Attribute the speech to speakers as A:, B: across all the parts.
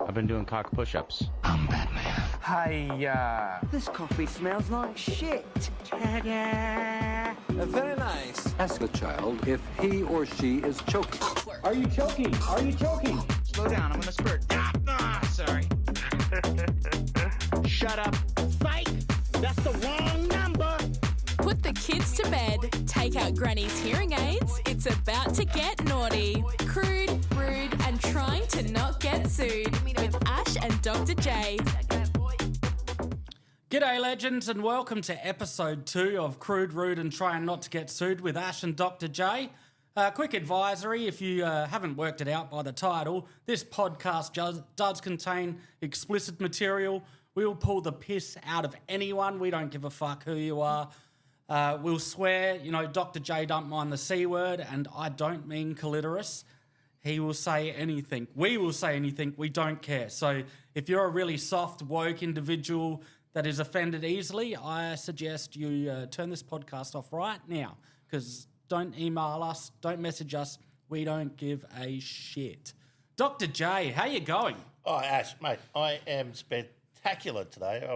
A: I've been doing cock push-ups.
B: I'm Batman.
C: Hiya. This coffee smells like shit. Ta-da!
D: Very nice.
B: Ask the child if he or she is choking.
E: Are you choking? Are you choking?
F: Slow down, I'm gonna spurt. Sorry.
E: Shut up. Psych! That's the wrong number.
G: Put the kids to bed, take out Granny's hearing aids. It's about to get naughty. Crude, rude, and trying to not get sued. With Ash and Dr. J.
H: G'day legends and welcome to episode 2 of Crude, Rude and Trying Not to Get Sued with Ash and Dr. J. Quick advisory, if you haven't worked it out by the title, this podcast does contain explicit material. We'll pull the piss out of anyone. We don't give a fuck who you are. We'll swear, Dr. J don't mind the C word, and I don't mean clitoris. He will say anything. We will say anything. We don't care. So if you're a really soft, woke individual that is offended easily, I suggest you turn this podcast off right now, because don't email us, don't message us. We don't give a shit. Dr. J, how you going?
I: Oh, Ash, mate, I am spectacular today.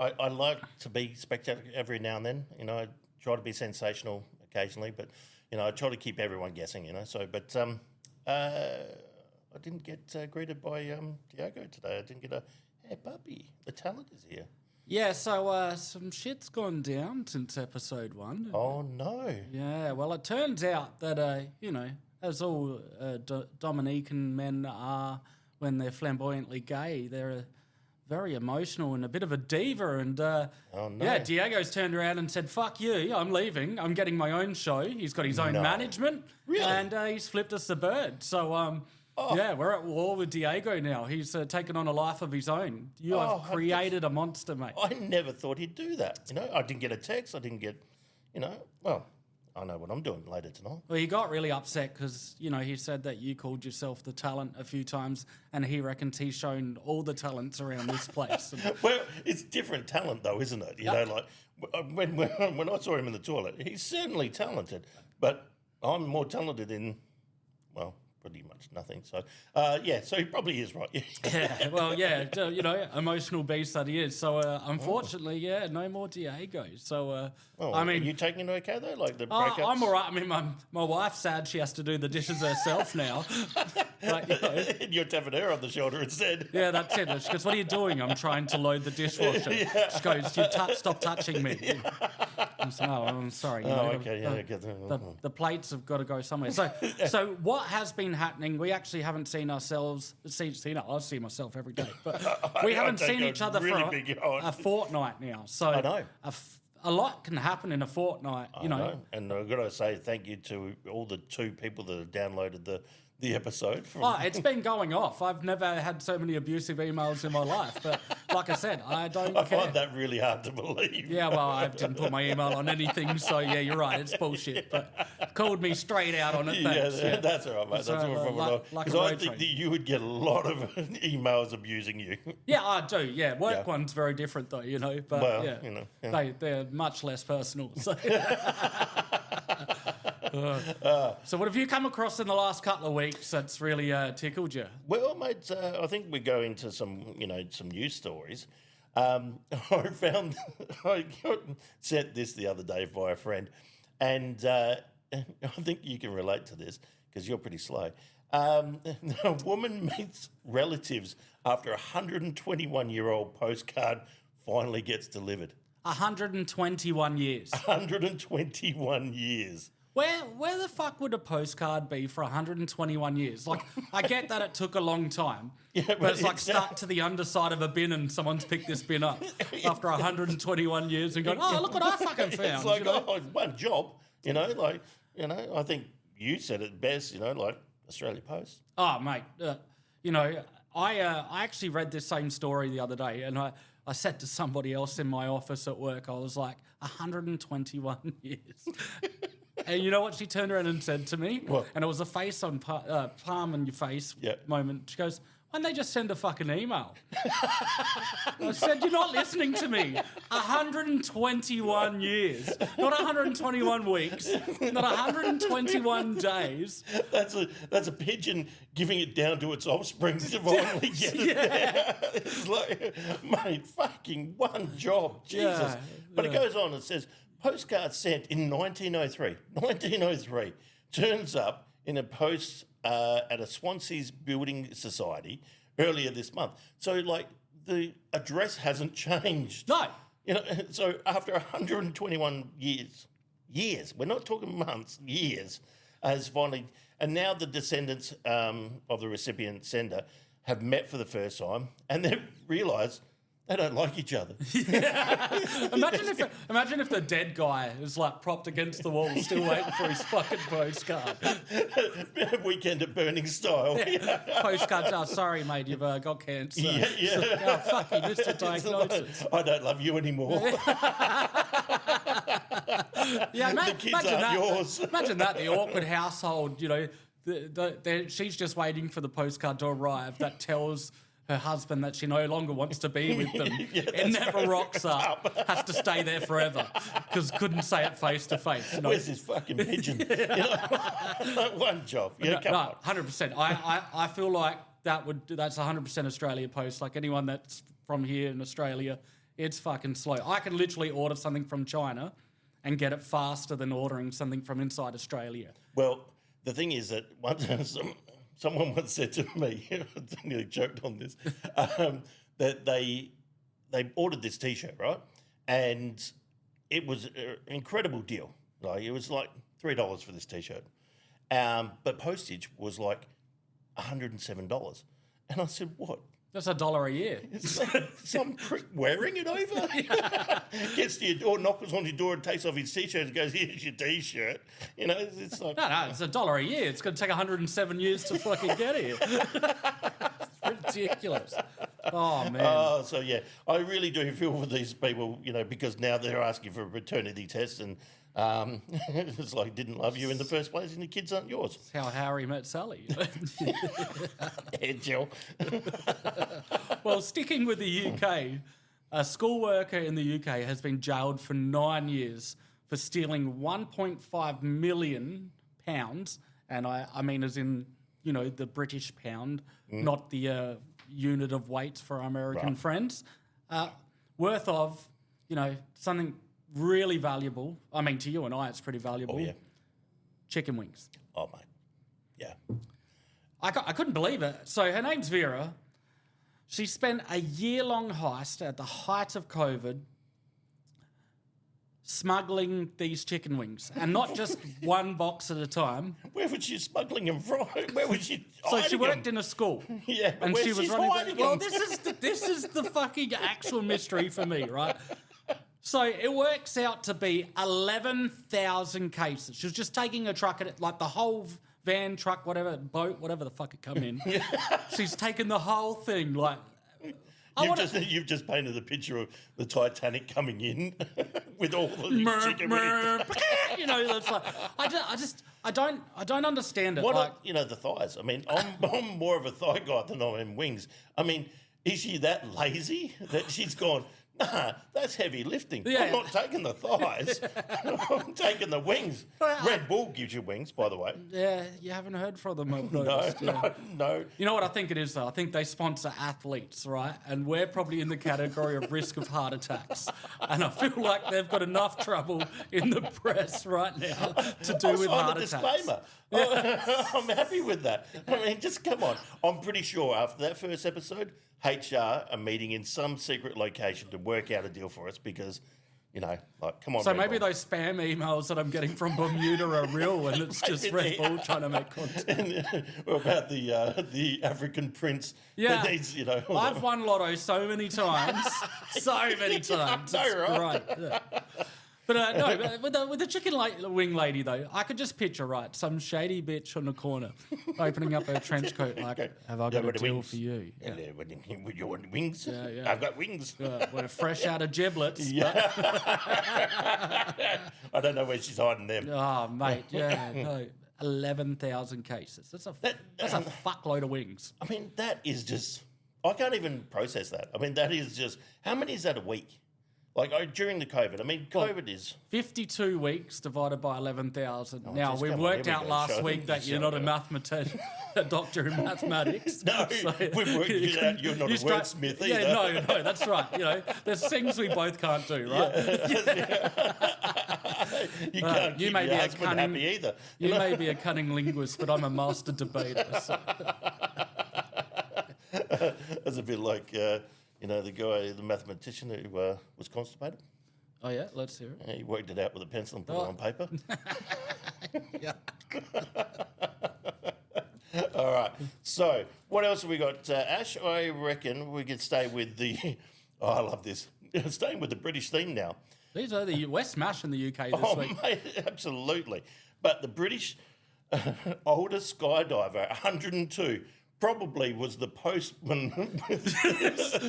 I: I like to be spectacular every now and then. I try to be sensational occasionally, but I try to keep everyone guessing. I didn't get greeted by Diego today. I didn't get a hey puppy. The talent is here.
H: Yeah, so some shit's gone down since episode 1.
I: Oh no.
H: Yeah, well, it turns out that as all Dominican men are when they're flamboyantly gay, they're very emotional and a bit of a diva. And Diego's turned around and said, fuck you, I'm leaving. I'm getting my own show. He's got his own management.
I: Really?
H: And he's flipped us the bird. So, we're at war with Diego now. He's taken on a life of his own. You have created a monster, mate.
I: I never thought he'd do that. I didn't get a text. I didn't get, I know what I'm doing later tonight.
H: Well, he got really upset because, he said that you called yourself the talent a few times and he reckons he's shown all the talents around this place.
I: Well, it's different talent though, isn't it? When I saw him in the toilet, he's certainly talented, but I'm more talented in, pretty much nothing. So, so he probably is right.
H: Emotional beast that he is. So, unfortunately, no more Diego. So,
I: are you taking it okay though? Like the breakups?
H: I'm all right. I mean, my wife's sad she has to do the dishes herself now.
I: And you're tapping her on the shoulder instead.
H: Yeah, that's it. She goes, what are you doing? I'm trying to load the dishwasher. Yeah. She goes, stop touching me. Yeah. I'm sorry. The plates have got to go somewhere. So what has been happening? We actually haven't seen ourselves. I see myself every day, but we haven't seen each other for a fortnight now. So
I: I know.
H: A lot can happen in a fortnight.
I: I know. And I've got to say thank you to all the 2 people that have downloaded the episode.
H: It's been going off. I've never had so many abusive emails in my life. But like I said, I don't care.
I: I find that really hard to believe.
H: Yeah, well, I didn't put my email on anything. So, yeah, you're right. It's bullshit. But called me straight out on it. Thanks.
I: That's all right, mate. That's all right. Because I think that you would get a lot of emails abusing you.
H: Yeah, I do. Yeah, work one's very different though, But they're much less personal. So. So what have you come across in the last couple of weeks that's really tickled you?
I: Well, mate, I think we go into some news stories. I got sent this the other day by a friend, and I think you can relate to this because you're pretty slow. A woman meets relatives after a 121-year-old postcard finally gets delivered.
H: 121 years.
I: 121 years.
H: Where the fuck would a postcard be for 121 years? Like, I get that it took a long time, but it's like stuck to the underside of a bin and someone's picked this bin up after 121 years and gone, look what I fucking found.
I: It's like, one job, I think you said it best, like Australia Post.
H: Oh, mate, I actually read this same story the other day and I said to somebody else in my office at work, I was like, 121 years. And you know what she turned around and said to me?
I: What?
H: And it was a face on palm on your face moment. She goes, Why don't they just send a fucking email? I said, you're not listening to me. 121 years. Not 121 weeks. Not 121 days.
I: That's a pigeon giving it down to its offspring to finally get it there. It's like, mate, fucking one job. Jesus.
H: Yeah,
I: But it goes on. It says, postcard sent in 1903. 1903 turns up in a post at a Swansea's Building Society earlier this month. So, like, the address hasn't changed.
H: No.
I: You know, so after 121 years, we're not talking months, years, has finally, and now the descendants of the recipient sender have met for the first time, and they've realised they don't like each other.
H: Imagine if the dead guy is like propped against the wall, still waiting for his fucking postcard.
I: Weekend at Burning style.
H: Postcards, oh, sorry, mate, you've got cancer.
I: Yeah.
H: Oh, fuck, you missed a diagnosis.
I: I don't love you anymore.
H: Yeah,
I: The kids aren't yours.
H: Imagine that, the awkward household, you know, she's just waiting for the postcard to arrive that tells her husband that she no longer wants to be with them. It never rocks up. Has to stay there forever because couldn't say it face to face. You know?
I: Where's this fucking pigeon? You know, one job. Yeah, come on.
H: 100%. I feel like that's 100% Australia Post. Like anyone that's from here in Australia, it's fucking slow. I can literally order something from China and get it faster than ordering something from inside Australia.
I: Well, the thing is that someone once said to me, I nearly choked on this, that they ordered this T-shirt, right? And it was an incredible deal. Like it was like $3 for this T-shirt, but postage was like $107. And I said, "What?
H: That's $1 a year."
I: Some prick wearing it over gets to your door, knocks on your door, and takes off his T-shirt and goes, "Here's your T-shirt." You know, it's like
H: No, it's $1 a year. It's going to take 107 years to fucking get here. It's ridiculous. Oh, man.
I: Oh, so yeah, I really do feel for these people, you know, because now they're asking for a paternity test and it's like didn't love you in the first place and the kids aren't yours.
H: That's how Harry met Sally.
I: Yeah, Jill.
H: Well, sticking with the UK, a school worker in the UK has been jailed for 9 years for stealing £1.5 million, and I mean as in, you know, the British pound, not the unit of weight for our American friends, worth of, you know, something really valuable. I mean, to you and I, it's pretty valuable.
I: Oh, yeah.
H: Chicken wings.
I: Oh, mate. Yeah.
H: I couldn't believe it. So her name's Vera. She spent a year-long heist at the height of COVID smuggling these chicken wings. And not just one box at a time.
I: Where was she smuggling them from? Where was she
H: So
I: hiding
H: she worked
I: them?
H: in a school.
I: Yeah, but
H: And
I: where's
H: she was
I: she
H: running.
I: hiding
H: Well,
I: them?
H: this is the fucking actual mystery for me, right? So it works out to be 11,000 cases. She was just taking a truck at it, like the whole van, truck, whatever, boat, whatever the fuck it come in. She's taken the whole thing, like.
I: You've just painted the picture of the Titanic coming in with all the chicken wings.
H: You know, that's like I don't understand it.
I: What
H: like,
I: are, you know, the thighs? I mean, I'm more of a thigh guy than I am wings. I mean, is she that lazy that she's gone, nah, that's heavy lifting.
H: Yeah.
I: I'm not taking the thighs. I'm taking the wings. Red Bull gives you wings, by the way.
H: yeah, you haven't heard from them. I've noticed, yeah.
I: No.
H: You know what I think it is, though? I think they sponsor athletes, right? And we're probably in the category of risk of heart attacks. And I feel like they've got enough trouble in the press right now to do with heart attacks.
I: Disclaimer. I'm happy with that. I mean, just come on. I'm pretty sure after that first episode, HR are meeting in some secret location to work out a deal for us because, you know, like, come on.
H: So
I: Red
H: maybe
I: Bull.
H: those spam emails that I'm getting from Bermuda are real and it's just Red Bull trying to make content.
I: Or about the African prince
H: Yeah.
I: that needs, you know.
H: I've won lotto so many times. So many times.
I: know,
H: It's
I: right?
H: great. Yeah. But no, with the chicken wing lady, though, I could just picture, right, some shady bitch on the corner opening up her trench coat like, have I got a deal for you? Yeah.
I: You want wings?
H: yeah.
I: I've got wings.
H: We're fresh out of giblets.
I: Yeah. I don't know where she's hiding them.
H: Oh, mate, yeah, no. 11,000 cases. That's a fuckload of wings.
I: I mean, that is just... I can't even process that. I mean, that is just... How many is that a week? Like, during the COVID. I mean, COVID is...
H: 52 weeks divided by 11,000.
I: Oh,
H: now,
I: just
H: we
I: come on,
H: worked
I: here we
H: out
I: go.
H: last
I: Show
H: week
I: me,
H: that you're
I: show
H: not a
I: me.
H: mathematician, a doctor in mathematics.
I: No,
H: So
I: we've worked it out. You're not a wordsmith either.
H: Yeah, no, that's right. You know, there's things we both can't do, right?
I: You can't
H: you
I: keep
H: may
I: your
H: be a
I: husband
H: cunning-
I: happy either.
H: You may be a cunning linguist, but I'm a master debater. So.
I: It's a bit like, the guy, the mathematician who was constipated.
H: Oh, yeah? Let's hear it.
I: He worked it out with a pencil and put it on paper.
H: Yeah.
I: All right. So, what else have we got, Ash? I reckon we could stay with the... Oh, I love this. Staying with the British theme now.
H: These are we're smashing the UK this week.
I: Mate, absolutely. But the British oldest skydiver, 102, probably was the postman.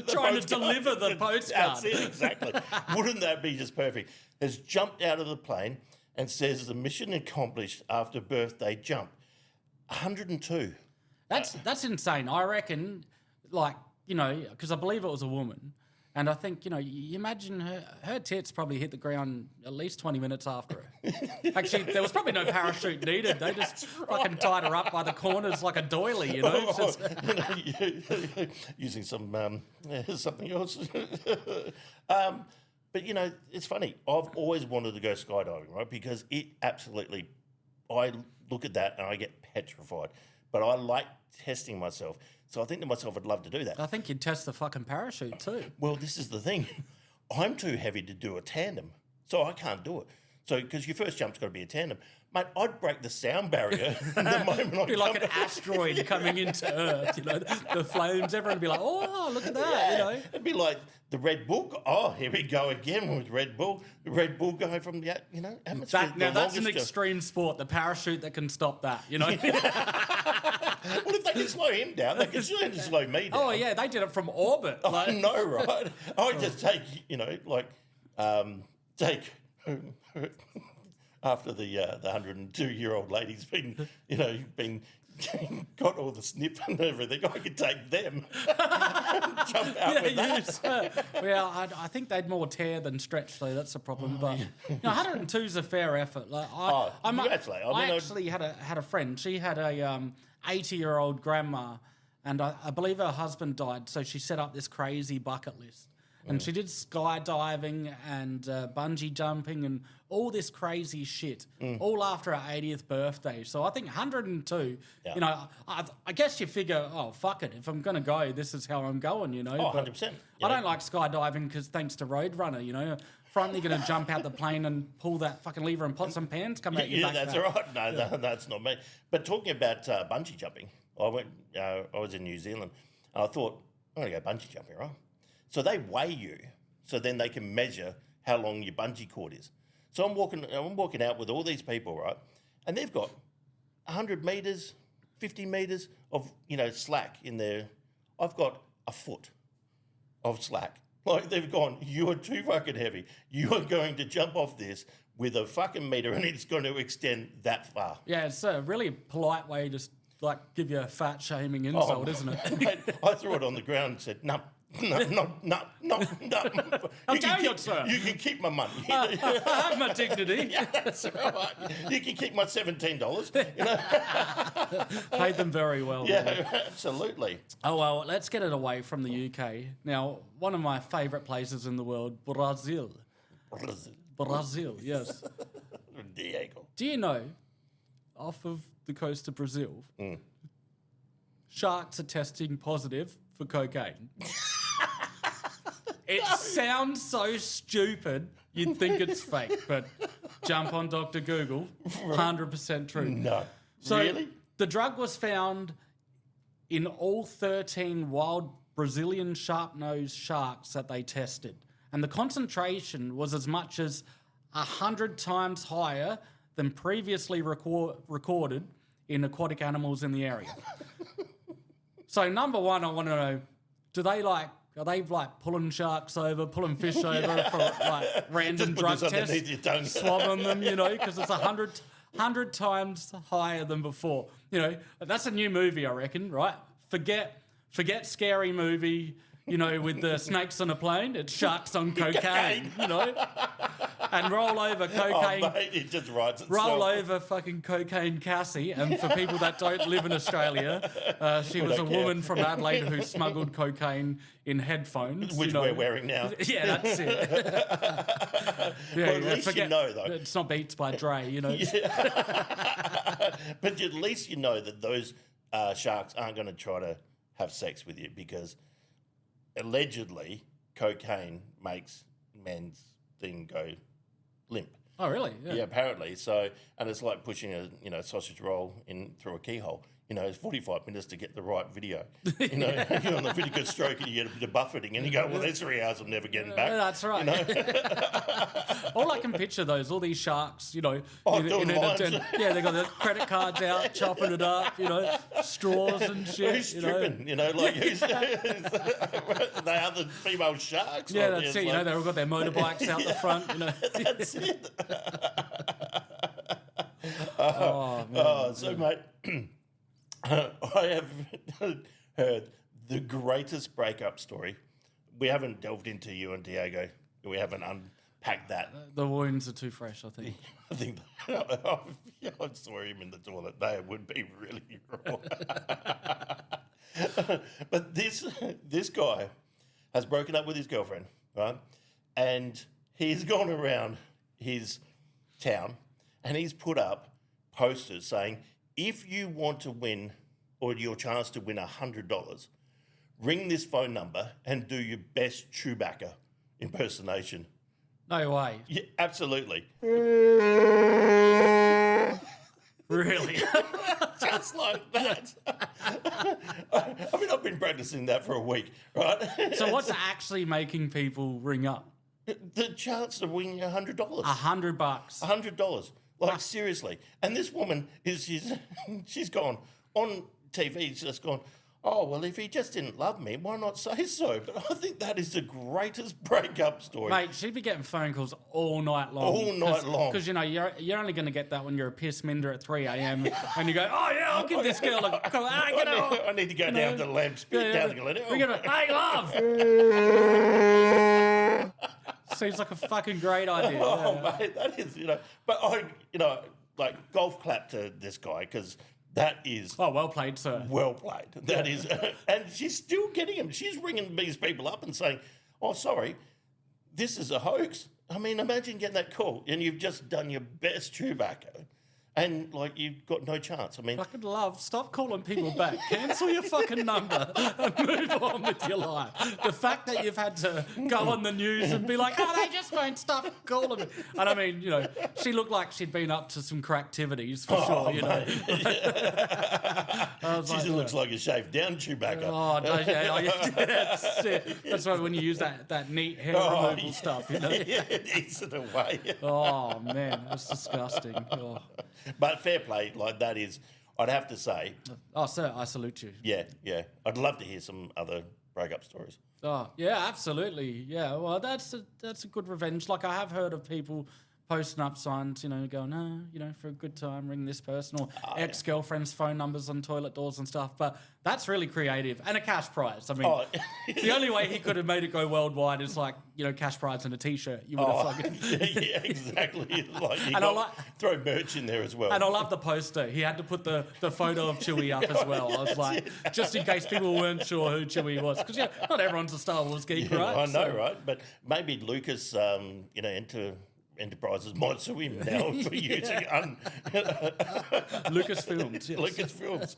H: Trying to deliver the postcard.
I: That's it, exactly. Wouldn't that be just perfect? Has jumped out of the plane and says the mission accomplished after birthday jump. 102.
H: That's insane. I reckon, because I believe it was a woman. And I think, you imagine her tits probably hit the ground at least 20 minutes after her. Actually, there was probably no parachute needed. They just fucking tied her up by the corners like a doily, you know?
I: Using something else. But, it's funny. I've always wanted to go skydiving, right? Because it absolutely... I look at that and I get petrified. But I like testing myself. So I think to myself, I'd love to do that.
H: I think you'd test the fucking parachute too.
I: Well, this is the thing. I'm too heavy to do a tandem, so I can't do it. So, because your first jump's got to be a tandem. Mate, I'd break the sound barrier the moment I
H: It'd be like an asteroid coming into Earth, the flames, everyone would be like, oh, look at that,
I: It'd be like the Red Bull. Oh, here we go again with Red Bull. The Red Bull going from the, atmosphere.
H: Now, that's an extreme sport, the parachute that can stop that,
I: Well, if they can slow him down, they can slow me down.
H: Oh, yeah, they did it from orbit.
I: I know, right? I just take, after the 102-year-old lady's been got all the snip and everything, I could take them and jump out with that.
H: Well, I think they'd more tear than stretch, though. That's the problem. But 102 is a fair effort. Like, I actually had a friend. She had a 80-year-old grandma, and I believe her husband died, so she set up this crazy bucket list. And she did skydiving and bungee jumping and all this crazy shit, all after her 80th birthday. So I think 102, I guess you figure, oh, fuck it. If I'm going to go, this is how I'm going,
I: Oh, 100%.
H: I don't like skydiving because thanks to Roadrunner, Frightly going to jump out the plane and pull that fucking lever and pots and pans come out your back.
I: That's all right. No, that's not me. But talking about bungee jumping, I was in New Zealand, and I thought, I'm going to go bungee jumping, right? So they weigh you, so then they can measure how long your bungee cord is. So I'm walking out with all these people, right? And they've got 100 metres, 50 metres of, slack in there. I've got a foot of slack. Like, they've gone, you are too fucking heavy. You are going to jump off this with a fucking metre and it's going to extend that far.
H: Yeah, it's a really polite way to, give you a fat shaming insult, isn't it?
I: Mate, I threw it on the ground and said, no.
H: I'll tell you, sir.
I: You can keep my money.
H: I have my dignity.
I: Yeah, that's right. You can keep my $17.
H: Paid them very well.
I: Yeah, absolutely.
H: Oh, well, let's get it away from the UK. Now, one of my favourite places in the world, Brazil. Brazil, yes.
I: Diego.
H: Do you know, off of the coast of Brazil, sharks are testing positive for cocaine? It sounds so stupid, you'd think it's fake, but jump on Dr. Google, 100% true.
I: No.
H: So
I: really?
H: The drug was found in all 13 wild Brazilian sharp-nosed sharks that they tested, and the concentration was as much as 100 times higher than previously recorded in aquatic animals in the area. So number one, I want to know, are they pulling sharks over, pulling fish over for random drug tests, swabbing them, because it's 100 100 times higher than before. You know, that's a new movie, I reckon, right? Forget scary movie, you know, with the snakes on a plane. It's sharks on cocaine, you know? And roll over cocaine.
I: Oh, mate, it just writes itself.
H: Roll over fucking cocaine Cassie. And for people that don't live in Australia, she was a woman from Adelaide who smuggled cocaine in headphones.
I: Which we're wearing now.
H: Yeah, that's it.
I: Well, at least you know, though.
H: It's not Beats by Dre, you know.
I: But at least you know that those sharks aren't going to try to have sex with you because allegedly cocaine makes men's thing go limp.
H: Oh, really?
I: Yeah, apparently. So, and it's like pushing a sausage roll in through a keyhole. You know, it's 45 minutes to get the right video. You know, you're on the really good stroke and you get a bit of buffeting and you go, well, there's 3 hours I'm never getting back.
H: That's right.
I: You know?
H: All I can picture all these sharks, you know.
I: Doing lines.
H: Yeah, they got their credit cards out, chopping it up, you know, straws and shit.
I: Who's stripping? You know, like who's they are the female sharks.
H: Yeah, that's it. You know, they've all got their motorbikes out the front. You know,
I: that's it.
H: Oh, man.
I: So, mate, I have heard the greatest breakup story. We haven't delved into you and Diego. We haven't unpacked that.
H: The wounds are too fresh, I think.
I: I think I saw him in the toilet. They would be really raw. But this guy has broken up with his girlfriend, right? And he's gone around his town and he's put up posters saying, if you want to win or your chance to win $100, ring this phone number and do your best Chewbacca impersonation.
H: No way.
I: Yeah, absolutely.
H: Really?
I: Just like that. I mean, I've been practicing that for a week, right?
H: So what's actually making people ring up?
I: The chance to win $100.
H: $100.
I: $100. Like, seriously. And this woman, she's gone on TV, she's just gone, oh, well, if he just didn't love me, why not say so? But I think that is the greatest breakup story.
H: Mate, she'd be getting phone calls all night long.
I: All night long.
H: Because, you know, you're only going to get that when you're a piss minder at 3 a.m. and you go, oh, yeah, I'll give this girl a call.
I: I need to go down to the lamp, spit down the glen.
H: Hey, love! Seems like a fucking great idea.
I: Oh, mate, that is, but like golf clap to this guy because that is...
H: Oh, well played, sir.
I: Well played. That is... And she's still getting him. She's ringing these people up and saying, oh, sorry, this is a hoax. I mean, imagine getting that call and you've just done your best Chewbacca and, like, you've got no chance. I mean...
H: Fucking love, stop calling people back. Cancel your fucking number and move on with your life. The fact that you've had to go on the news and be like, oh, they just won't stop calling me. And I mean, she looked like she'd been up to some cracktivities for sure,
I: She looks like a shaved down Chewbacca.
H: Oh, that's it. That's why when you use that neat hair removal stuff,
I: Yeah, it eats it away.
H: Oh, man, that's disgusting. Oh.
I: But fair play, like that is, I'd have to say.
H: Oh, sir, I salute you.
I: Yeah. I'd love to hear some other breakup stories.
H: Oh, yeah, absolutely. Yeah, well, that's a good revenge. Like, I have heard of people posting up signs, going, for a good time, ring this person, or ex-girlfriend's phone numbers on toilet doors and stuff. But that's really creative. And a cash prize. I mean, the only way he could have made it go worldwide is like, cash prize and a T-shirt. You would have fucking...
I: Yeah, exactly. Like throw merch in there as well.
H: And I love the poster. He had to put the photo of Chewie up as well. I was like, just in case people weren't sure who Chewie was. Because, not everyone's a Star Wars geek, right?
I: I know, right? But maybe Lucas, Enterprises might sue him now for using
H: Lucasfilms. Yes.
I: Lucasfilms.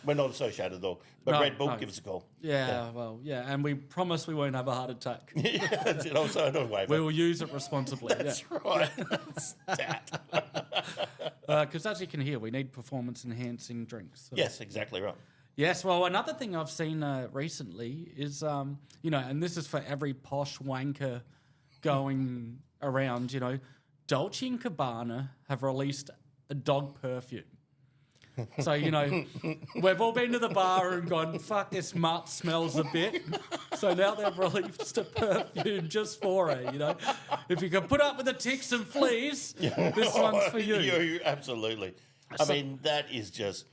I: We're not associated though, but
H: No,
I: Red Bull,
H: no.
I: give us a call.
H: Yeah, well, yeah, and we promise we won't have a heart attack.
I: Yeah, that's it. Also, don't wave.
H: We will use it responsibly.
I: That's right. Stat.
H: Because as you can hear, we need performance-enhancing drinks. So.
I: Yes, exactly right.
H: Yes, well, another thing I've seen recently is, and this is for every posh wanker going around, Dolce & Gabbana have released a dog perfume. So, you know, we've all been to the bar and gone, fuck, this mutt smells a bit. So now they've released a perfume just for her, you know. If you can put up with the ticks and fleas, this one's for you.
I: Absolutely. I mean, that is just...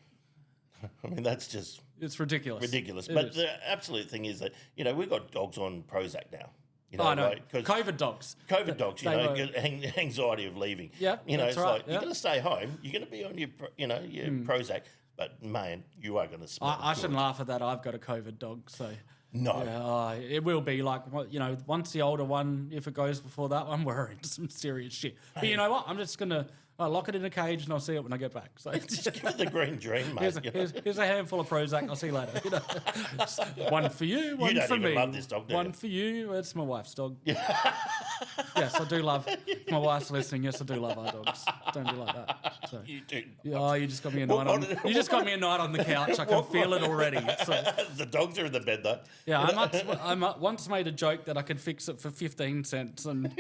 I: I mean, that's just...
H: It's ridiculous.
I: Ridiculous.
H: It
I: But
H: is.
I: the absolute thing is that, you know, we've got dogs on Prozac now. You know,
H: I know.
I: like, 'cause
H: COVID dogs.
I: COVID dogs, you
H: They
I: know,
H: were-
I: get anxiety of leaving.
H: Yep,
I: You know,
H: that's
I: it's
H: right,
I: like, you're
H: yep.
I: going to stay home, you're going to be on your, your Prozac, but, man, you are going to smell
H: I
I: good.
H: shouldn't laugh at that. I've got a COVID dog, so...
I: No.
H: Yeah, it will be like, you know, once the older one, if it goes before that one, we're into some serious shit. But you know what? I'm just going to lock it in a cage and I'll see it when I get back. So
I: Just give it the green dream, mate.
H: here's a handful of Prozac. I'll see you later. You know? One for you, one
I: don't
H: for
I: even
H: me.
I: love this dog, do
H: one
I: you?
H: for you. It's my wife's dog. Yes, I do love. My wife's listening. Yes, I do love our dogs. Don't be like that. So.
I: You do.
H: Yeah, oh, you just got me a night on. You just got me a night on the couch. I can feel it already. So.
I: The dogs are in the bed, though.
H: Yeah, I once made a joke that I could fix it for 15 cents and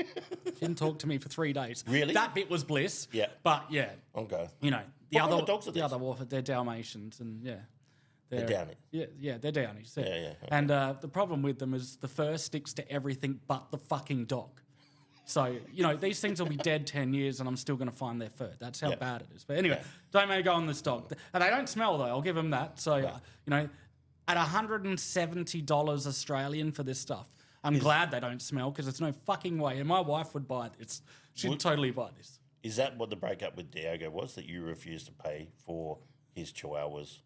H: didn't talk to me for 3 days.
I: Really?
H: That bit was bliss.
I: Yeah.
H: But yeah,
I: Okay.
H: you know,
I: What kind of dogs are
H: the
I: these?
H: other Wolf, they're Dalmatians and yeah.
I: They're Downies?
H: Yeah, they're Downies. Yeah.
I: Yeah.
H: And the problem with them is the fur sticks to everything but the fucking dog. So, you know, these things will be dead 10 years and I'm still going to find their fur. That's how bad it is. But anyway, don't make me go on this dog. And they don't smell, though. I'll give them that. So, you know, at $170 Australian for this stuff, I'm glad they don't smell because there's no fucking way. And my wife would buy this. She'd totally buy this.
I: Is that what the breakup with Diego was, that you refused to pay for his Chihuahua's,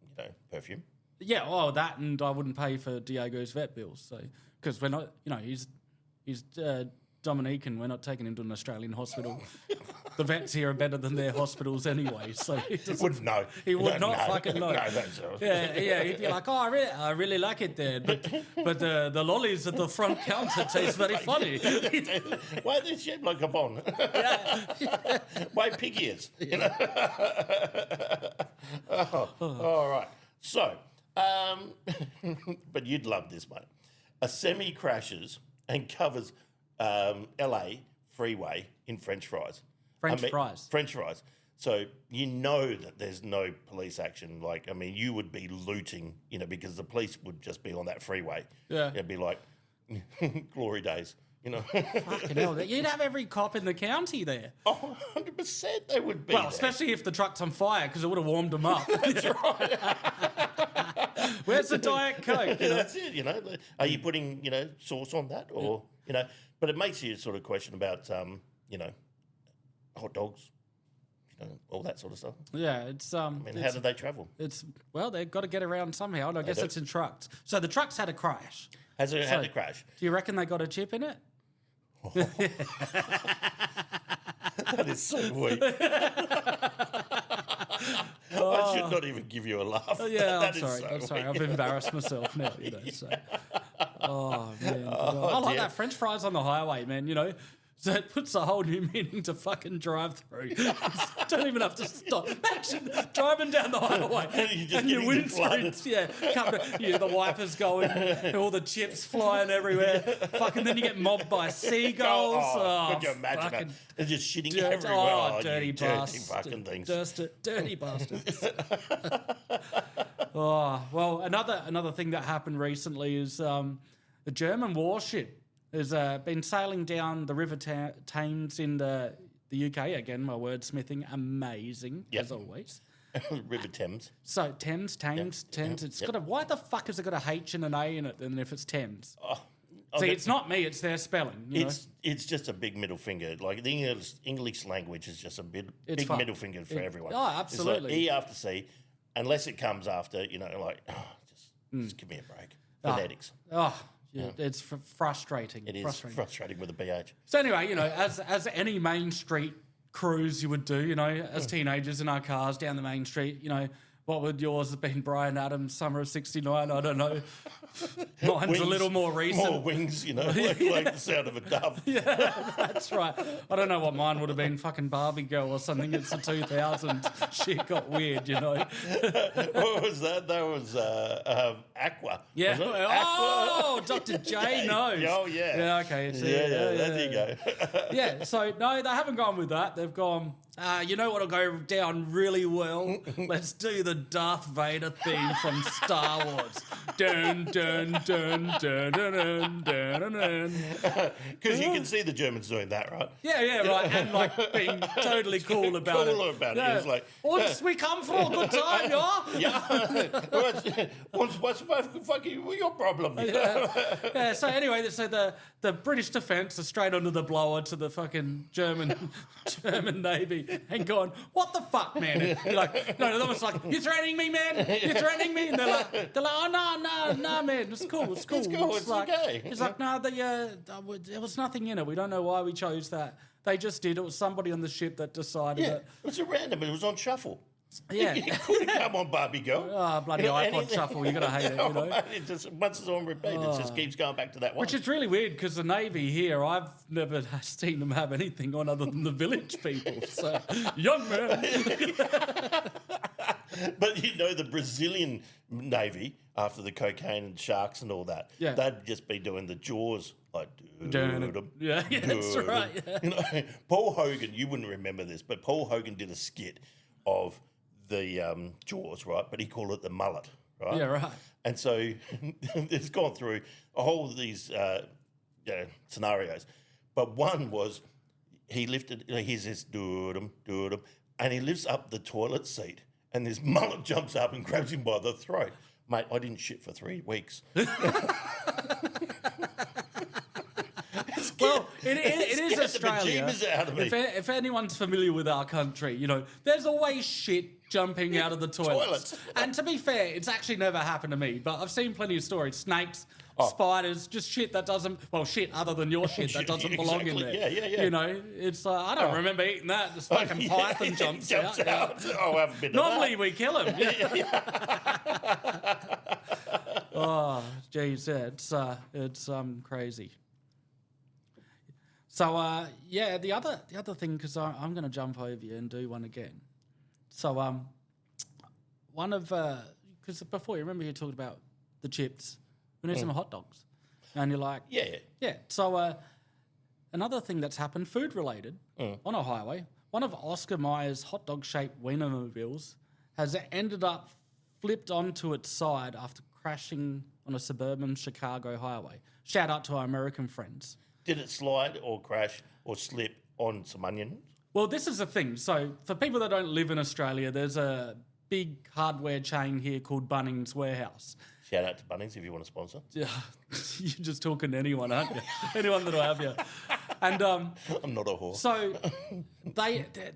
I: you know, perfume?
H: Yeah, oh, that, and I wouldn't pay for Diego's vet bills. So, because we're not, you know, he's Dominican. We're not taking him to an Australian hospital. The vets here are better than their hospitals anyway. So he
I: Wouldn't know.
H: He would not fucking know.
I: No, that's all.
H: Yeah. He'd be like, oh, I really like it there, but the lollies at the front counter taste very funny.
I: Why are they shaped like a bone? Why pig ears? You know? All right. So, but you'd love this, mate. A semi crashes and covers LA freeway in French fries. French fries. So you know that there's no police action. Like, I mean, you would be looting, you know, because the police would just be on that freeway.
H: Yeah.
I: It'd be like glory days, you know.
H: Fucking hell, you'd have every cop in the county there.
I: Oh, 100% they would be.
H: Well,
I: there.
H: especially if the truck's on fire because it would have warmed them up.
I: That's right.
H: Where's the Diet Coke? You know?
I: That's it, you know. Are you putting, you know, sauce on that or, you know, but it makes you sort of question about, you know, hot dogs, you know, all that sort of stuff.
H: Yeah, it's
I: I mean, how do they travel?
H: Well, they've got to get around somehow, and I guess
I: do.
H: it's in trucks. So the truck's had a crash.
I: Has it had a crash?
H: Do you reckon they got a chip in it?
I: That is so weak. I should not even give you a laugh.
H: Yeah,
I: That
H: I'm
I: is
H: sorry.
I: so
H: I'm sorry.
I: weak.
H: I've embarrassed myself now. You know. So. Oh man, I like
I: dear.
H: that French fries on the highway, man. You know. So it puts a whole new meaning to fucking drive through. Don't even have to stop. Imagine driving down the highway and your windscreen's, the wipers going, and all the chips flying everywhere. Fucking then you get mobbed by seagulls.
I: Could you imagine that? They're just shitting
H: Dirt,
I: everywhere.
H: oh,
I: you
H: dirty bastards.
I: fucking things.
H: Dirty bastards. Oh, well, another thing that happened recently is the German warship has been sailing down the River Thames in the UK. Again, my wordsmithing, amazing, as always.
I: River Thames.
H: So Thames. It's got a... Why the fuck has it got a H and an A in it then if it's Thames? See, it's not me, it's their spelling. You know?
I: It's just a big middle finger. Like the English language is just a big
H: fun.
I: middle finger for everyone.
H: Oh, absolutely.
I: It's like E after C, unless it comes after, you know, like, just give me a break. Phonetics.
H: Yeah, it's frustrating.
I: It is frustrating with a BH.
H: So anyway, you know, as any main street cruise you would do, you know, as teenagers in our cars down the main street, you know, what would yours have been, Brian Adams, summer of '69? I don't know. Mine's
I: Wings,
H: a little more recent.
I: More wings, you know, like the sound of a dove.
H: Yeah, that's right. I don't know what mine would have been, fucking Barbie Girl or something. It's the 2000s. Shit got weird, you know.
I: What was that? That was Aqua.
H: Yeah.
I: Was it?
H: Oh, Dr. J knows.
I: Oh, yeah.
H: Yeah, okay.
I: Yeah, there you go.
H: Yeah, so no, they haven't gone with that. They've gone You know what'll go down really well? Let's do the Darth Vader theme from Star Wars. Dun, dun, dun, dun, dun, dun, dun, dun.
I: Because you can see the Germans doing that, right?
H: Yeah, right. And like being totally cool about it.
I: Cool about it.
H: Yeah.
I: It's like,
H: Oops, we come for a good time, yeah?
I: what's your problem?
H: Yeah, so anyway, so the British defence are straight under the blower to the fucking German Navy and going, what the fuck, man? And you're like, no, they're almost like, you threatening me, man? You threatening me? And they're like, oh, no, man, it's cool. It's like,
I: okay.
H: It's like, no, there was nothing in it. We don't know why we chose that. They just did. It was somebody on the ship that decided
I: Yeah,
H: it.
I: it was a random. It was on shuffle.
H: Yeah.
I: You couldn't come on, Barbie girl.
H: Oh, bloody iPod shuffle. You got to hate it, you know?
I: It just, once it's on repeat, it just keeps going back to that one.
H: Which is really weird because the Navy here, I've never seen them have anything on other than the village people. So, young man.
I: But you know, the Brazilian Navy, after the cocaine and sharks and all that,
H: Yeah.
I: they'd just be doing the Jaws, like,
H: Yeah, that's right. Yeah.
I: You know, Paul Hogan, you wouldn't remember this, but Paul Hogan did a skit of the Jaws, right? But he called it the mullet, right?
H: Yeah, right.
I: And so it's gone through a whole of these scenarios. But one was he lifted, he's this doo-dum, and he lifts up the toilet seat and this mullet jumps up and grabs him by the throat. Mate, I didn't shit for 3 weeks.
H: Well, it is Australia.
I: The bejeebers out of me.
H: If anyone's familiar with our country, you know, there's always shit jumping out of the toilets. And to be fair, it's actually never happened to me, but I've seen plenty of stories. Snakes, spiders, just shit that doesn't, well, shit other than your shit that doesn't belong in there.
I: Yeah.
H: You know, it's I don't remember eating that. This fucking python jumps out.
I: Oh, I haven't been to
H: Normally
I: that.
H: we kill him. Oh, geez, yeah, it's crazy. So the other thing, because I'm going to jump over you and do one again. So one of because before you remember you talked about the chips, we need some hot dogs, and you're like yeah. So another thing that's happened, food related, on a highway, one of Oscar Mayer's hot dog shaped Wienermobiles has ended up flipped onto its side after crashing on a suburban Chicago highway. Shout out to our American friends.
I: Did it slide or crash or slip on some onions?
H: Well, this is the thing. So for people that don't live in Australia, there's a big hardware chain here called Bunnings Warehouse.
I: Shout out to Bunnings if you want to sponsor.
H: Yeah, you're just talking to anyone, aren't you? Anyone that'll have you. And
I: I'm not a whore.
H: so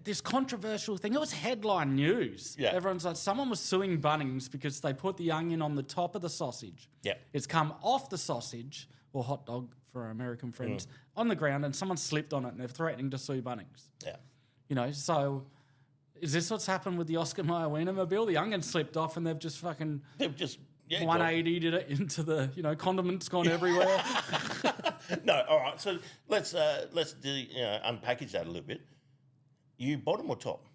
H: this controversial thing, it was headline news.
I: Yeah.
H: Everyone's like, someone was suing Bunnings because they put the onion on the top of the sausage.
I: Yeah.
H: It's come off the sausage, or hot dog for our American friends, on the ground, and someone slipped on it and they're threatening to sue Bunnings.
I: Yeah.
H: You know, so is this what's happened with the Oscar Mayer Wienermobile? The onion slipped off and they've just fucking
I: They've just
H: 180'd it into the, you know, condiments gone everywhere.
I: No, all right. So let's unpackage that a little bit. You bottom or top?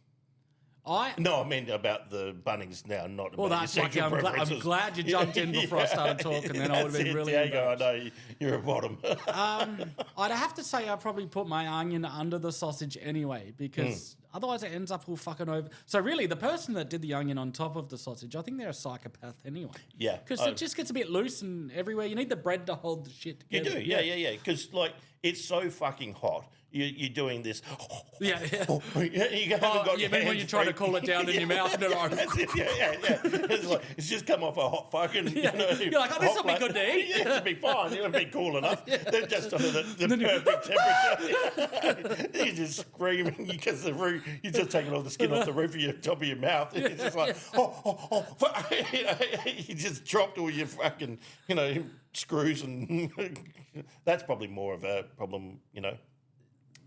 I: No, I mean about the Bunnings now, not
H: Well,
I: about
H: that's
I: your
H: lucky.
I: sexual
H: I'm
I: preferences.
H: glad you jumped in before I started talking. Then I would have been really embarrassed.
I: I know you're a bottom.
H: I'd have to say I probably put my onion under the sausage anyway, because otherwise it ends up all fucking over. So really, the person that did the onion on top of the sausage, I think they're a psychopath anyway.
I: Yeah.
H: Because it just gets a bit loose and everywhere. You need the bread to hold the shit
I: You
H: together.
I: do, yeah. Because like it's so fucking hot. You're doing this.
H: Yeah.
I: You haven't got
H: You
I: your
H: mean when
I: hands
H: you try to
I: free.
H: cool it down in your mouth? And
I: That's it, yeah. It's like it's just come off a hot fucking.
H: Yeah. You're like, oh, this will be good to eat.
I: Yeah, it'll be fine. It'll be cool enough. They're just under the perfect temperature. You're just screaming because the roof. You're just taking all the skin off the roof of your top of your mouth. And it's just like, you just dropped all your fucking, screws, and that's probably more of a problem,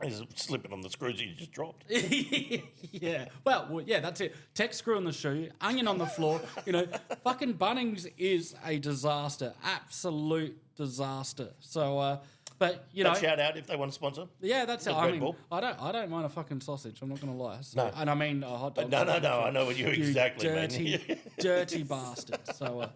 I: is slipping on the screws that you just dropped.
H: Yeah. Well, yeah, that's it. Tech screw in the shoe, onion on the floor. Fucking Bunnings is a disaster. Absolute disaster. So, but,
I: shout out if they want to sponsor.
H: Yeah, that's it.
I: Red
H: I mean,
I: Bull.
H: I don't mind a fucking sausage. I'm not going to lie. So,
I: No.
H: And I mean a hot dog.
I: No. I know what you exactly
H: dirty,
I: mean.
H: dirty bastard. So,